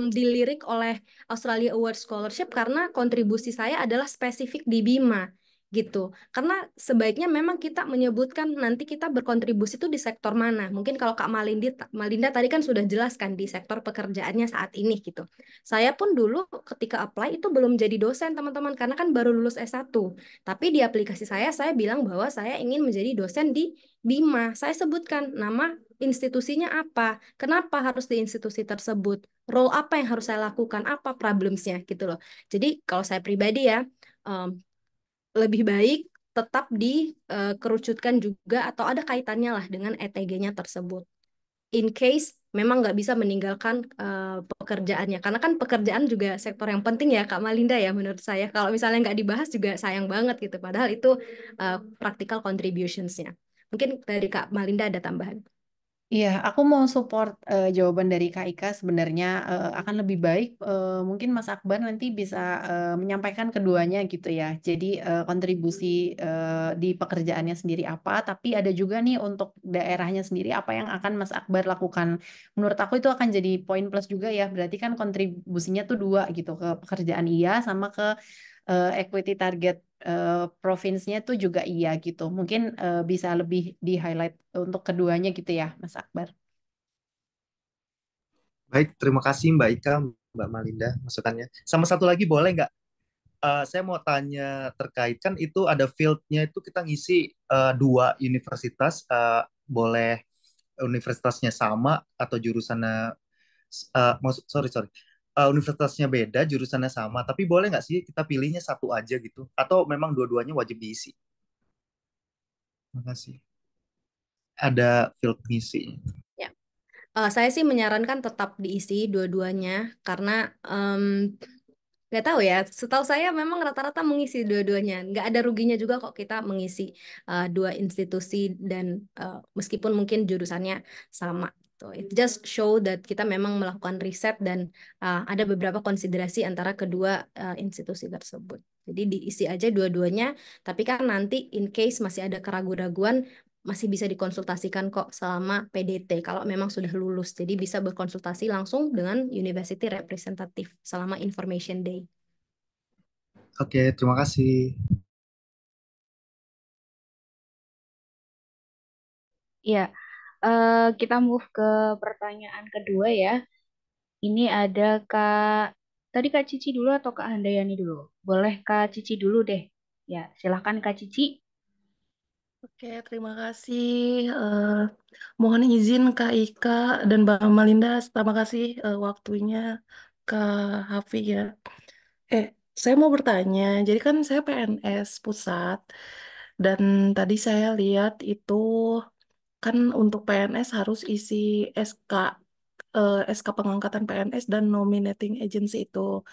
dilirik oleh Australia Award Scholarship karena kontribusi saya adalah spesifik di Bima gitu. Karena sebaiknya memang kita menyebutkan nanti kita berkontribusi itu di sektor mana. Mungkin kalau Kak Malinda tadi kan sudah jelaskan di sektor pekerjaannya saat ini gitu. Saya pun dulu ketika apply itu belum jadi dosen teman-teman karena kan baru lulus S1. Tapi di aplikasi saya bilang bahwa saya ingin menjadi dosen di Bima. Saya sebutkan nama institusinya apa, kenapa harus di institusi tersebut, role apa yang harus saya lakukan, apa problemsnya gitu loh. Jadi kalau saya pribadi ya, em, lebih baik tetap dikerucutkan juga atau ada kaitannya lah dengan ETG-nya tersebut. In case memang nggak bisa meninggalkan pekerjaannya. Karena kan pekerjaan juga sektor yang penting ya Kak Malinda ya menurut saya. Kalau misalnya nggak dibahas juga sayang banget gitu. Padahal itu practical contributions-nya. Mungkin dari Kak Malinda ada tambahan. Iya, aku mau support jawaban dari Kak Ika. Sebenarnya akan lebih baik mungkin Mas Akbar nanti bisa menyampaikan keduanya gitu ya. Jadi kontribusi di pekerjaannya sendiri apa, tapi ada juga nih untuk daerahnya sendiri apa yang akan Mas Akbar lakukan. Menurut aku itu akan jadi poin plus juga ya. Berarti kan kontribusinya tuh dua gitu, ke pekerjaan iya sama ke equity target provinsinya tuh juga iya gitu. Mungkin bisa lebih di-highlight untuk keduanya gitu ya, Mas Akbar. Baik, terima kasih Mbak Ika, Mbak Malinda masukannya. Sama satu lagi boleh nggak? Saya mau tanya terkait kan itu ada field-nya itu kita ngisi dua universitas, boleh universitasnya sama atau jurusannya, sorry sorry, universitasnya beda, jurusannya sama, tapi boleh nggak sih kita pilihnya satu aja gitu? Atau memang dua-duanya wajib diisi? Terima kasih. ada field ngisi. Ya. Saya sih menyarankan tetap diisi dua-duanya karena nggak tahu ya. Setahu saya memang rata-rata mengisi dua-duanya. Nggak ada ruginya juga kok kita mengisi dua institusi dan meskipun mungkin jurusannya sama. So, it just show that kita memang melakukan riset dan ada beberapa konsiderasi antara kedua institusi tersebut. Jadi diisi aja dua-duanya. Tapi kan nanti in case masih ada keraguan-raguan masih bisa dikonsultasikan kok selama PDT kalau memang sudah lulus. Jadi bisa berkonsultasi langsung dengan University Representative selama Information Day. Oke, terima kasih. Ya, kita move ke pertanyaan kedua ya. Ini ada tadi Kak Cici dulu atau Kak Handayani dulu? Boleh Kak Cici dulu deh. Ya, silahkan Kak Cici. Oke, terima kasih. Eh, Mohon izin Kak Ika dan Mbak Malinda, terima kasih waktunya Kak Hafi ya. Saya mau bertanya, jadi kan saya PNS pusat dan tadi saya lihat itu kan untuk PNS harus isi SK SK pengangkatan PNS dan nominating agency itu.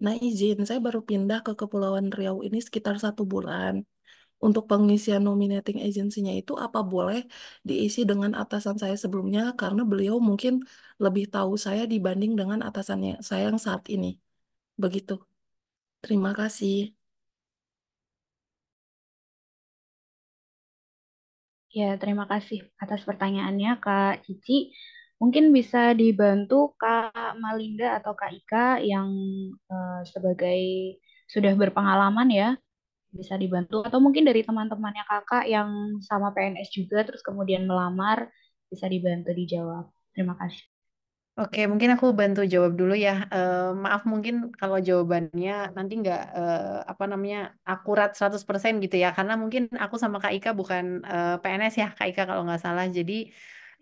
Nah, izin saya baru pindah ke Kepulauan Riau ini sekitar 1 bulan. Untuk pengisian nominating agency-nya itu apa boleh diisi dengan atasan saya sebelumnya karena beliau mungkin lebih tahu saya dibanding dengan atasannya saya yang saat ini. Begitu. Terima kasih. Ya, terima kasih atas pertanyaannya Kak Cici. Mungkin bisa dibantu Kak Malinda atau Kak Ika yang sebagai sudah berpengalaman ya, bisa dibantu. Atau mungkin dari teman-temannya kakak yang sama PNS juga, terus kemudian melamar, bisa dibantu dijawab. Terima kasih. Oke, mungkin aku bantu jawab dulu ya. Maaf mungkin kalau jawabannya nanti nggak apa namanya akurat 100% gitu ya. Karena mungkin aku sama Kak Ika bukan PNS ya, Kak Ika kalau nggak salah. Jadi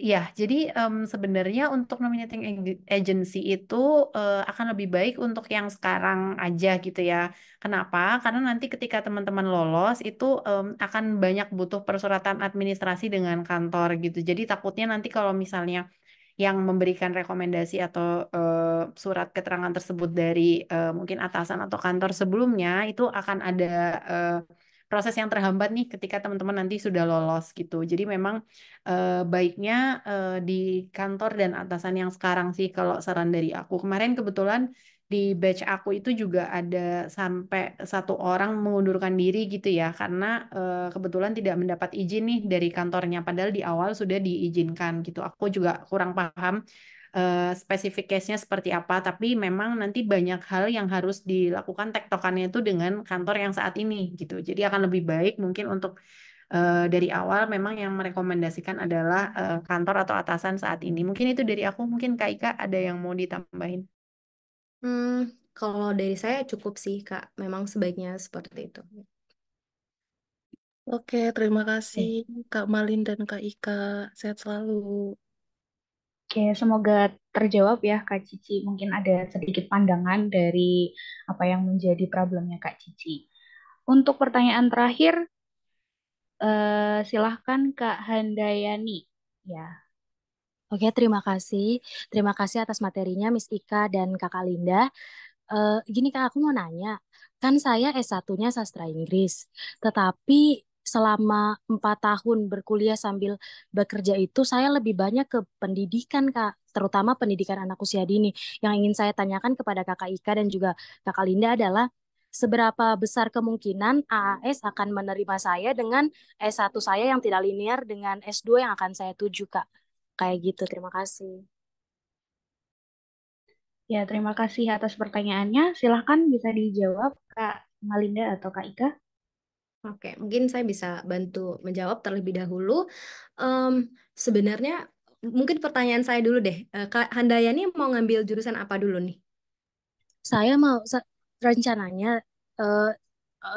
ya, jadi sebenarnya untuk nominating agency itu akan lebih baik untuk yang sekarang aja gitu ya. Kenapa? Karena nanti ketika teman-teman lolos itu akan banyak butuh persyaratan administrasi dengan kantor gitu. Jadi takutnya nanti kalau misalnya yang memberikan rekomendasi atau surat keterangan tersebut dari mungkin atasan atau kantor sebelumnya itu akan ada eh, proses yang terhambat nih ketika teman-teman nanti sudah lolos gitu. Jadi memang baiknya di kantor dan atasan yang sekarang sih kalau saran dari aku. Kemarin kebetulan di batch aku itu juga ada sampai 1 orang mengundurkan diri gitu ya karena kebetulan tidak mendapat izin nih dari kantornya padahal di awal sudah diizinkan gitu. Aku juga kurang paham spesifik case-nya seperti apa tapi memang nanti banyak hal yang harus dilakukan tektokannya itu dengan kantor yang saat ini gitu. Jadi akan lebih baik mungkin untuk dari awal memang yang merekomendasikan adalah kantor atau atasan saat ini. Mungkin itu dari aku, mungkin Kak Ika ada yang mau ditambahin. Hmm, kalau dari saya cukup sih, Kak. Memang sebaiknya seperti itu. Oke, terima kasih Oke, Kak Malin dan Kak Ika. Sehat selalu. Oke, semoga terjawab ya Kak Cici. Mungkin ada sedikit pandangan dari apa yang menjadi problemnya Kak Cici. Untuk pertanyaan terakhir, silahkan Kak Handayani. Ya, Oke, terima kasih. Terima kasih atas materinya, Miss Ika dan Kakak Linda. Gini Kak, aku mau nanya. Kan saya S1-nya sastra Inggris, tetapi selama 4 tahun berkuliah sambil bekerja itu, saya lebih banyak ke pendidikan, Kak. Terutama pendidikan anak usia dini. Yang ingin saya tanyakan kepada Kakak Ika dan juga Kakak Linda adalah, seberapa besar kemungkinan AAS akan menerima saya dengan S1 saya yang tidak linear dengan S2 yang akan saya tuju, Kak. Kayak gitu, terima kasih. ya terima kasih atas pertanyaannya. Silahkan bisa dijawab Kak Malinda atau Kak Ika. Oke, mungkin saya bisa bantu menjawab terlebih dahulu. Em, Sebenarnya, mungkin pertanyaan saya dulu deh. Kak Handayani mau ngambil jurusan apa dulu nih? Saya mau rencananya eh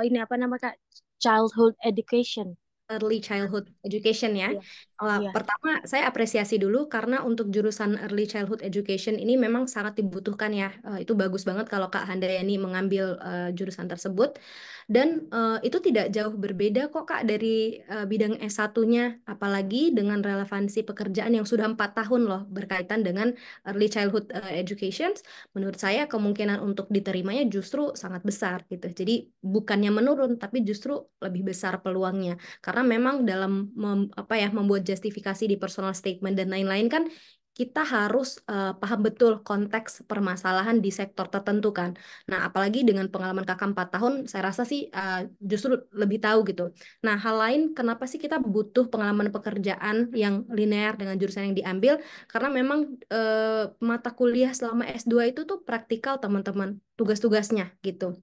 ini apa nama Kak? Childhood education. early childhood education ya. Iya. Iya. Pertama, saya apresiasi dulu karena untuk jurusan early childhood education ini memang sangat dibutuhkan ya. Itu bagus banget kalau Kak Handayani mengambil jurusan tersebut. Dan itu tidak jauh berbeda kok Kak dari bidang S1-nya, apalagi dengan relevansi pekerjaan yang sudah 4 tahun loh berkaitan dengan early childhood education. Menurut saya kemungkinan untuk diterimanya justru sangat besar gitu. Jadi bukannya menurun, tapi justru lebih besar peluangnya. Karena memang dalam membuat justifikasi di personal statement dan lain-lain kan kita harus paham betul konteks permasalahan di sektor tertentu kan. Nah, apalagi dengan pengalaman kakak 4 tahun, saya rasa sih justru lebih tahu gitu. Nah, hal lain kenapa sih kita butuh pengalaman pekerjaan yang linear dengan jurusan yang diambil? Karena memang mata kuliah selama S2 itu tuh praktikal teman-teman, tugas-tugasnya gitu.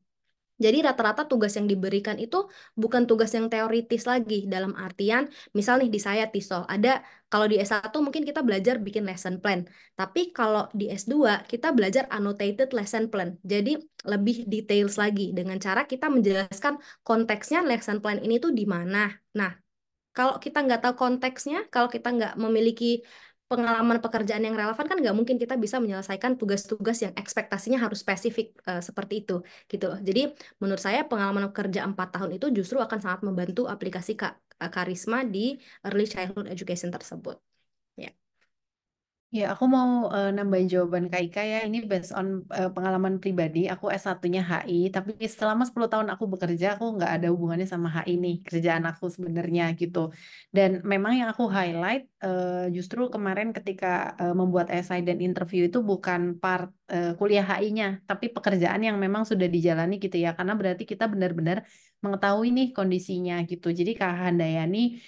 Jadi rata-rata tugas yang diberikan itu bukan tugas yang teoritis lagi dalam artian misal nih di saya TISOL ada kalau di S1 mungkin kita belajar bikin lesson plan. Tapi kalau di S2 kita belajar annotated lesson plan. Jadi lebih details lagi dengan cara kita menjelaskan konteksnya lesson plan ini tuh di mana. Nah, kalau kita nggak tahu konteksnya, kalau kita nggak memiliki pengalaman pekerjaan yang relevan kan nggak mungkin kita bisa menyelesaikan tugas-tugas yang ekspektasinya harus spesifik seperti itu gitu loh. Jadi menurut saya pengalaman kerja 4 tahun itu justru akan sangat membantu aplikasi Karisma di early childhood education tersebut. Ya. Ya, aku mau nambahin jawaban Kak Ika ya. Ini based on pengalaman pribadi. Aku S1-nya HI, tapi selama 10 tahun aku bekerja, aku nggak ada hubungannya sama HI nih, kerjaan aku sebenarnya gitu. Dan memang yang aku highlight justru kemarin ketika membuat esai dan interview itu bukan part kuliah HI-nya, tapi pekerjaan yang memang sudah dijalani gitu ya. Karena berarti kita benar-benar mengetahui nih kondisinya gitu. Jadi Kak Handayani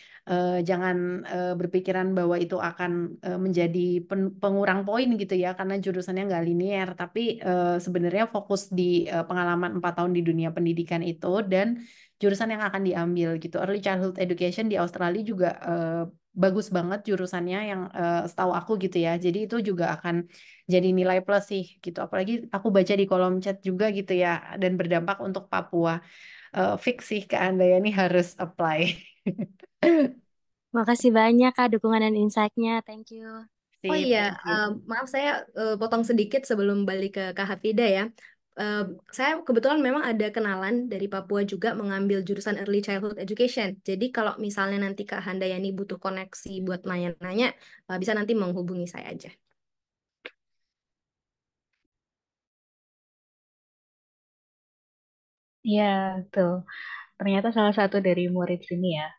jangan berpikiran bahwa itu akan menjadi pengurang poin gitu ya karena jurusannya nggak linear tapi sebenarnya fokus di pengalaman 4 tahun di dunia pendidikan itu dan jurusan yang akan diambil gitu. Early childhood education di Australia juga bagus banget jurusannya yang setahu aku gitu ya, jadi itu juga akan jadi nilai plus sih gitu, apalagi aku baca di kolom chat juga gitu ya dan berdampak untuk Papua. Fix sih ke Anda ya, ini harus apply. Makasih banyak Kak dukungan dan insight-nya. Thank you. Oh Sip, iya, thank you. maaf saya potong sedikit sebelum balik ke Kak Hafida ya. Saya kebetulan memang ada kenalan dari Papua juga mengambil jurusan Early Childhood Education. Jadi kalau misalnya nanti Kak Handayani butuh koneksi buat nanya-nanya, bisa nanti menghubungi saya aja. Iya, betul. Ternyata salah satu dari murid sini ya.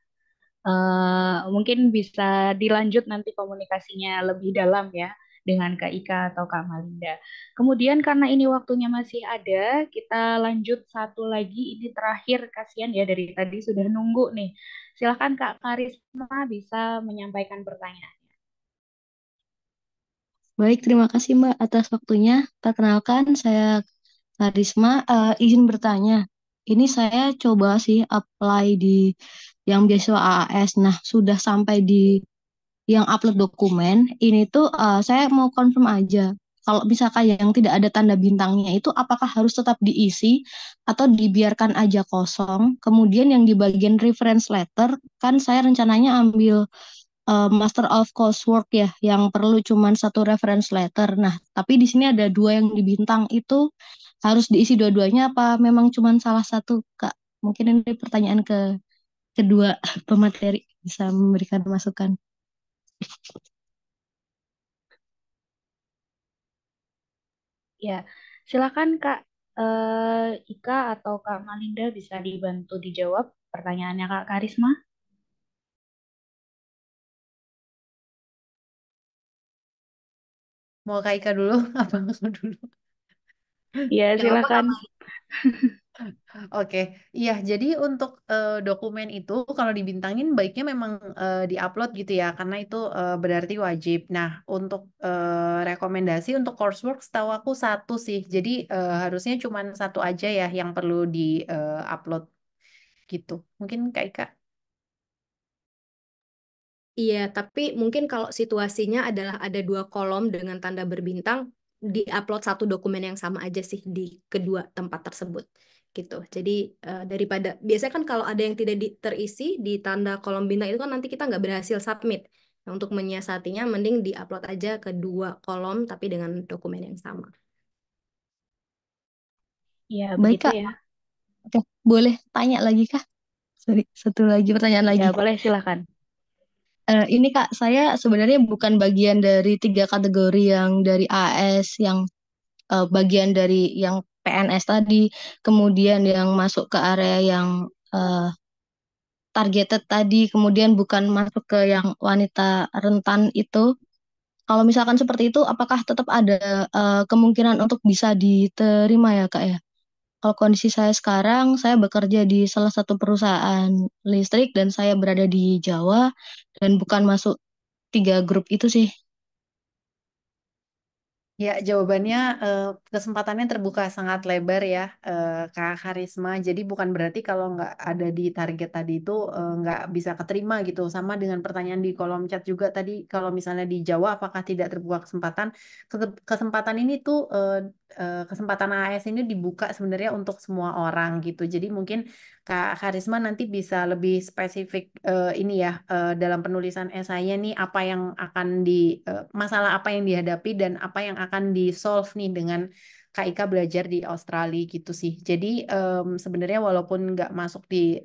Mungkin bisa dilanjut nanti komunikasinya lebih dalam ya dengan Kak Ika atau Kak Malinda. Kemudian karena ini waktunya masih ada, kita lanjut satu lagi. Ini terakhir, kasihan ya dari tadi sudah nunggu nih. Silakan Kak Karisma bisa menyampaikan pertanyaan. Baik, terima kasih Mbak atas waktunya. Perkenalkan, saya Karisma. Izin bertanya, ini saya coba sih apply di yang beasiswa AAS. Nah, sudah sampai di yang upload dokumen. Ini tuh saya mau confirm aja. Kalau misalkan yang tidak ada tanda bintangnya itu apakah harus tetap diisi atau dibiarkan aja kosong? Kemudian yang di bagian reference letter, kan saya rencananya ambil Master of Coursework ya, yang perlu cuman satu reference letter. Nah, tapi di sini ada dua yang dibintang itu harus diisi dua-duanya apa memang cuman salah satu, Kak? Mungkin ini pertanyaan ke kedua pemateri bisa memberikan masukan. Ya, silakan Kak Ika atau Kak Malinda bisa dibantu dijawab pertanyaannya Kak Karisma. Mau Kak Ika dulu apa aku dulu? Ya, Gak apa-apa silakan. Kak. Oke, iya. Jadi untuk dokumen itu kalau dibintangin baiknya memang diupload gitu ya, karena itu berarti wajib. Nah, untuk rekomendasi untuk coursework, setahu aku satu sih. Jadi harusnya cuma satu aja ya yang perlu di-upload gitu. Mungkin Kak Ika. Iya, tapi mungkin kalau situasinya adalah ada 2 kolom dengan tanda berbintang, di-upload satu dokumen yang sama aja sih di kedua tempat tersebut. gitu. Jadi daripada biasanya kan kalau ada yang tidak terisi di tanda kolom bintang itu kan nanti kita nggak berhasil submit. Nah, untuk menyiasatinya mending diupload aja ke 2 kolom tapi dengan dokumen yang sama. Ya, Baik, begitu Kak. ya. Oke, boleh tanya lagi, Kak? Sorry, satu lagi pertanyaan lagi. Ya, boleh silakan. Ini Kak, saya sebenarnya bukan bagian dari 3 kategori yang dari AS, yang bagian dari yang PNS tadi, kemudian yang masuk ke area yang targeted tadi, kemudian bukan masuk ke yang wanita rentan itu. Kalau misalkan seperti itu, apakah tetap ada kemungkinan untuk bisa diterima ya Kak ya? Kalau kondisi saya sekarang, saya bekerja di salah satu perusahaan listrik dan saya berada di Jawa dan bukan masuk 3 grup itu sih. Ya, jawabannya kesempatannya terbuka sangat lebar ya, Kak Karisma. Jadi bukan berarti kalau nggak ada di target tadi itu nggak bisa keterima gitu. Sama dengan pertanyaan di kolom chat juga tadi, kalau misalnya di Jawa apakah tidak terbuka kesempatan? Kesempatan ini tuh kesempatan AS ini dibuka sebenarnya untuk semua orang gitu. Jadi mungkin Kak Karisma nanti bisa lebih spesifik ini ya, dalam penulisan esainya nih apa yang akan masalah apa yang dihadapi dan apa yang akan di-solve nih dengan Kak Ika belajar di Australia gitu sih. Jadi sebenarnya walaupun nggak masuk di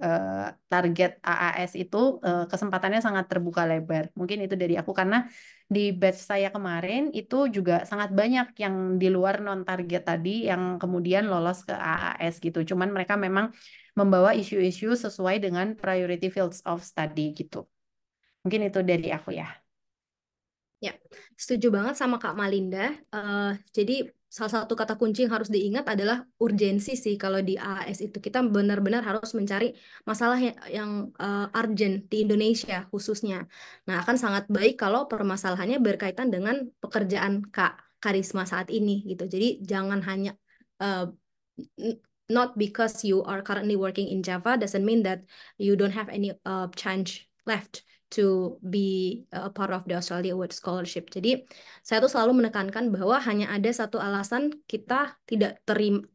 target AAS itu, kesempatannya sangat terbuka lebar. Mungkin itu dari aku karena di batch saya kemarin itu juga sangat banyak yang di luar non-target tadi yang kemudian lolos ke AAS gitu. Cuman mereka memang membawa isu-isu sesuai dengan priority fields of study gitu. Mungkin itu dari aku ya. Ya, setuju banget sama Kak Malinda. Jadi salah satu kata kunci yang harus diingat adalah urgensi sih. Kalau di AAS itu kita benar-benar harus mencari masalah yang urgent di Indonesia khususnya. Nah, akan sangat baik kalau permasalahannya berkaitan dengan pekerjaan Kak Karisma saat ini gitu. Jadi jangan hanya uh, not because you are currently working in Java doesn't mean that you don't have any chance left to be a part of the Australia Award Scholarship. Jadi saya tuh selalu menekankan bahwa hanya ada satu alasan kita tidak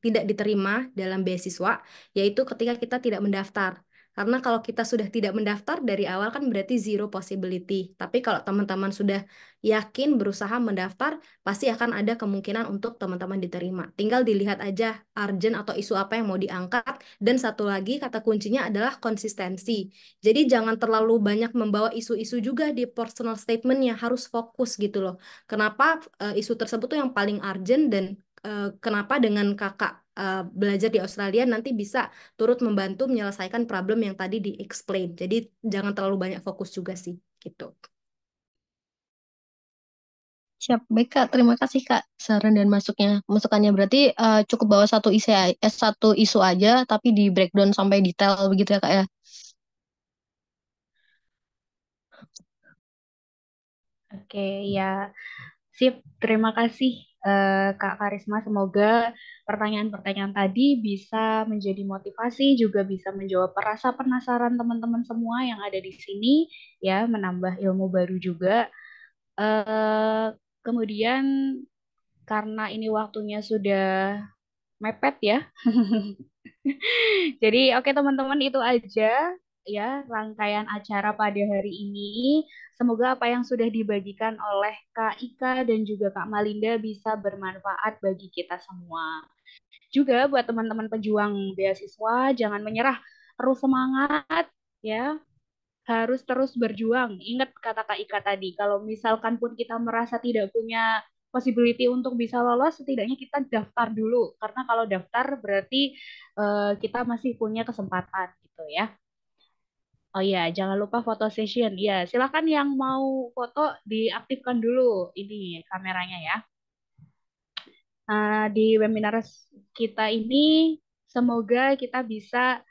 diterima dalam beasiswa, yaitu ketika kita tidak mendaftar. Karena kalau kita sudah tidak mendaftar dari awal kan berarti zero possibility. Tapi kalau teman-teman sudah yakin berusaha mendaftar, pasti akan ada kemungkinan untuk teman-teman diterima. Tinggal dilihat aja urgent atau isu apa yang mau diangkat. Dan satu lagi kata kuncinya adalah konsistensi. Jadi jangan terlalu banyak membawa isu-isu juga di personal statementnya, harus fokus gitu loh. Kenapa isu tersebut tuh yang paling urgent dan kenapa dengan kakak belajar di Australia nanti bisa turut membantu menyelesaikan problem yang tadi di-explain. Jadi jangan terlalu banyak fokus juga sih gitu. Siap, baik Kak. Terima kasih Kak saran dan masukannya. Berarti cukup bawa satu isu aja, tapi di breakdown sampai detail begitu ya Kak ya. Oke, ya. Sip, terima kasih Kak Karisma. Semoga pertanyaan-pertanyaan tadi bisa menjadi motivasi, juga bisa menjawab rasa penasaran teman-teman semua yang ada di sini, ya, menambah ilmu baru juga. Eh, Kemudian karena ini waktunya sudah mepet ya, jadi oke teman-teman itu aja ya rangkaian acara pada hari ini. Semoga apa yang sudah dibagikan oleh Kak Ika dan juga Kak Malinda bisa bermanfaat bagi kita semua. Juga buat teman-teman pejuang beasiswa, jangan menyerah, terus semangat ya, harus terus berjuang. Ingat kata Kak Ika tadi, kalau misalkan pun kita merasa tidak punya possibility untuk bisa lolos, setidaknya kita daftar dulu. Karena kalau daftar berarti kita masih punya kesempatan gitu ya. Oh iya, jangan lupa foto session. Ya, silakan yang mau foto diaktifkan dulu ini kameranya ya. Di webinar kita ini semoga kita bisa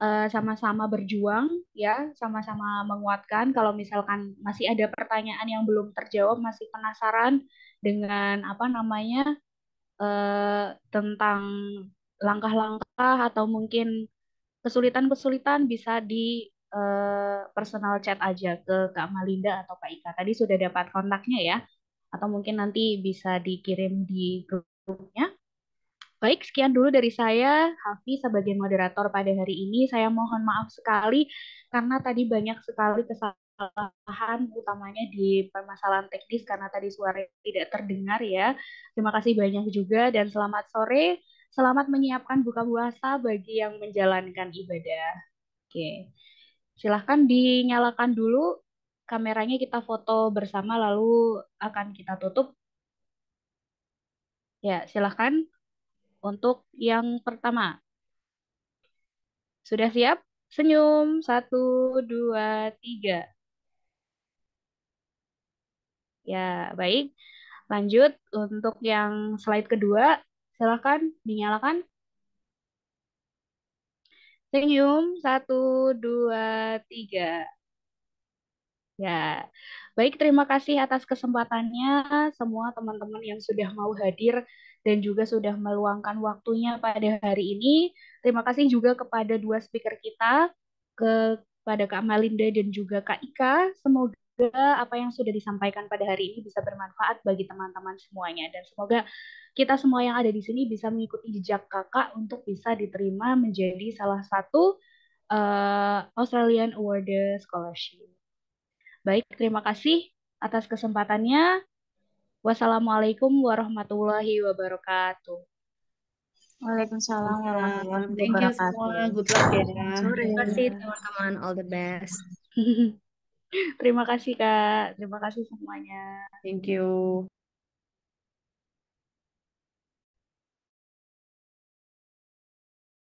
sama-sama berjuang ya, sama-sama menguatkan. Kalau misalkan masih ada pertanyaan yang belum terjawab, masih penasaran dengan apa namanya tentang langkah-langkah atau mungkin kesulitan-kesulitan bisa di personal chat aja ke Kak Malinda atau Kak Ika. Tadi sudah dapat kontaknya ya, atau mungkin nanti bisa dikirim di grupnya. Baik, sekian dulu dari saya, Hafi, sebagai moderator pada hari ini. Saya mohon maaf sekali karena tadi banyak sekali kesalahan, utamanya di permasalahan teknis karena tadi suara tidak terdengar ya. Terima kasih banyak juga dan selamat sore. Selamat menyiapkan buka puasa bagi yang menjalankan ibadah. Oke, silahkan dinyalakan dulu kameranya, kita foto bersama lalu akan kita tutup. Ya, silahkan untuk yang pertama. Sudah siap? Senyum. 1, 2, 3. Ya, baik. Lanjut untuk yang slide kedua. Silahkan dinyalakan. Senyum. 1, 2, 3. Ya, baik. Terima kasih atas kesempatannya semua teman-teman yang sudah mau hadir dan juga sudah meluangkan waktunya pada hari ini. Terima kasih juga kepada dua speaker kita, kepada Kak Malinda dan juga Kak Ika. Semoga apa yang sudah disampaikan pada hari ini bisa bermanfaat bagi teman-teman semuanya. Dan semoga kita semua yang ada di sini bisa mengikuti jejak kakak untuk bisa diterima menjadi salah satu Australian Award Scholarship. Baik, terima kasih atas kesempatannya. Wassalamualaikum warahmatullahi wabarakatuh. Waalaikumsalam warahmatullahi Thank you wabarakatuh. semua. Good luck ya. Sore. Terima kasih teman-teman, all the best. Terima kasih Kak, terima kasih semuanya. Thank you.